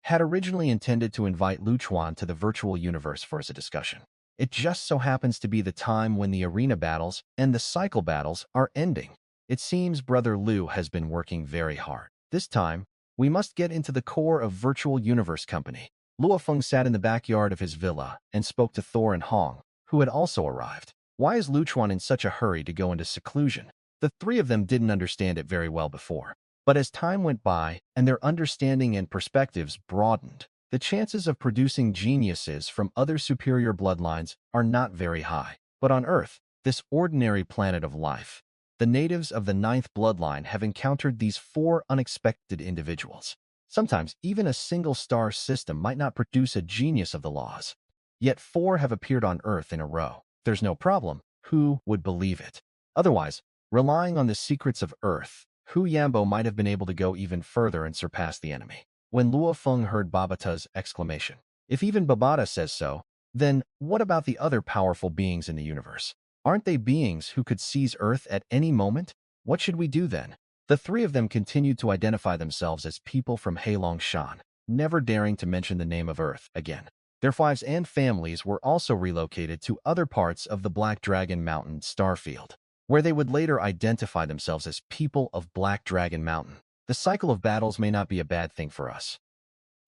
had originally intended to invite Lu Chuan to the virtual universe for a discussion. It just so happens to be the time when the arena battles and the cycle battles are ending. It seems Brother Lu has been working very hard. This time, we must get into the core of Virtual Universe Company. Luo Feng sat in the backyard of his villa and spoke to Thor and Hong, who had also arrived. Why is Lu Chuan in such a hurry to go into seclusion? The 3 of them didn't understand it very well before. But as time went by and their understanding and perspectives broadened, the chances of producing geniuses from other superior bloodlines are not very high. But on Earth, this ordinary planet of life, the natives of the 9th bloodline have encountered these 4 unexpected individuals. Sometimes even a single star system might not produce a genius of the laws. Yet 4 have appeared on Earth in a row. There's no problem. Who would believe it? Otherwise, relying on the secrets of Earth, Hu Yambo might have been able to go even further and surpass the enemy. When Luo Feng heard Babata's exclamation, if even Babata says so, then what about the other powerful beings in the universe? Aren't they beings who could seize Earth at any moment? What should we do then? The 3 of them continued to identify themselves as people from Heilong Shan, never daring to mention the name of Earth again. Their wives and families were also relocated to other parts of the Black Dragon Mountain starfield, where they would later identify themselves as people of Black Dragon Mountain. The cycle of battles may not be a bad thing for us.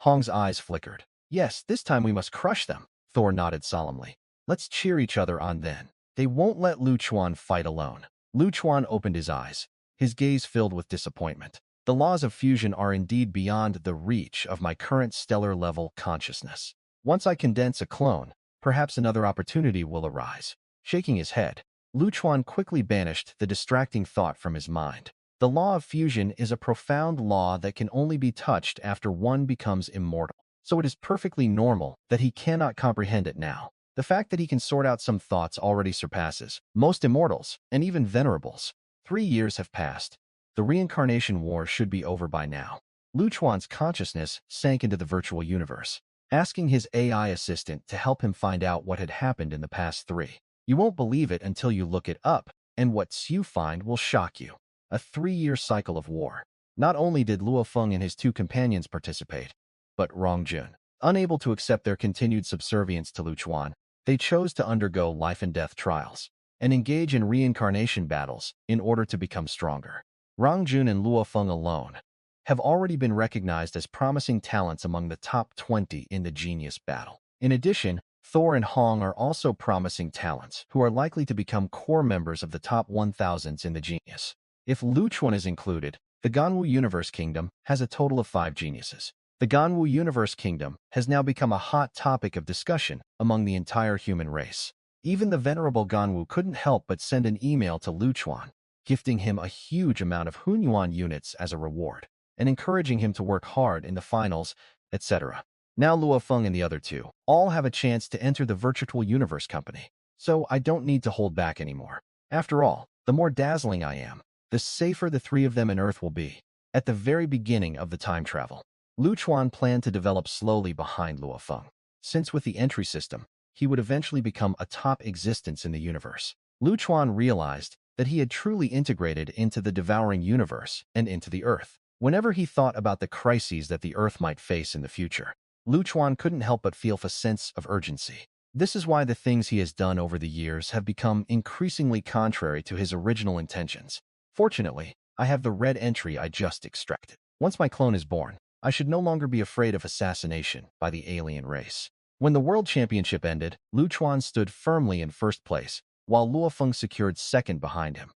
Hong's eyes flickered. Yes, this time we must crush them. Thor nodded solemnly. Let's cheer each other on then. They won't let Lu Chuan fight alone. Lu Chuan opened his eyes, his gaze filled with disappointment. The laws of fusion are indeed beyond the reach of my current stellar-level consciousness. Once I condense a clone, perhaps another opportunity will arise. Shaking his head, Lu Chuan quickly banished the distracting thought from his mind. The law of fusion is a profound law that can only be touched after one becomes immortal, so it is perfectly normal that he cannot comprehend it now. The fact that he can sort out some thoughts already surpasses most immortals and even venerables. 3 years have passed. The reincarnation war should be over by now. Lu Chuan's consciousness sank into the virtual universe, asking his AI assistant to help him find out what had happened in the past 3. You won't believe it until you look it up, and what you find will shock you. A 3-year cycle of war. Not only did Luo Feng and his 2 companions participate, but Rong Jun, unable to accept their continued subservience to Lu Chuan, they chose to undergo life and death trials and engage in reincarnation battles in order to become stronger. Rong Jun and Luo Feng alone have already been recognized as promising talents among the top 20 in the genius battle. In addition, Thor and Hong are also promising talents who are likely to become core members of the top 1000s in the genius. If Lu Chuan is included, the Ganwu Universe Kingdom has a total of 5 geniuses. The Ganwu Universe Kingdom has now become a hot topic of discussion among the entire human race. Even the venerable Ganwu couldn't help but send an email to Lu Chuan, gifting him a huge amount of Hunyuan units as a reward, and encouraging him to work hard in the finals, etc. Now Luo Feng and the other 2 all have a chance to enter the Virtual Universe Company, so I don't need to hold back anymore. After all, the more dazzling I am, the safer the 3 of them and Earth will be. At the very beginning of the time travel, Lu Chuan planned to develop slowly behind Luo Feng, since with the entry system, he would eventually become a top existence in the universe. Lu Chuan realized that he had truly integrated into the devouring universe and into the Earth. Whenever he thought about the crises that the Earth might face in the future, Lu Chuan couldn't help but feel a sense of urgency. This is why the things he has done over the years have become increasingly contrary to his original intentions. Fortunately, I have the red entry I just extracted. Once my clone is born, I should no longer be afraid of assassination by the alien race. When the World Championship ended, Lu Chuan stood firmly in first place, while Luo Feng secured second behind him.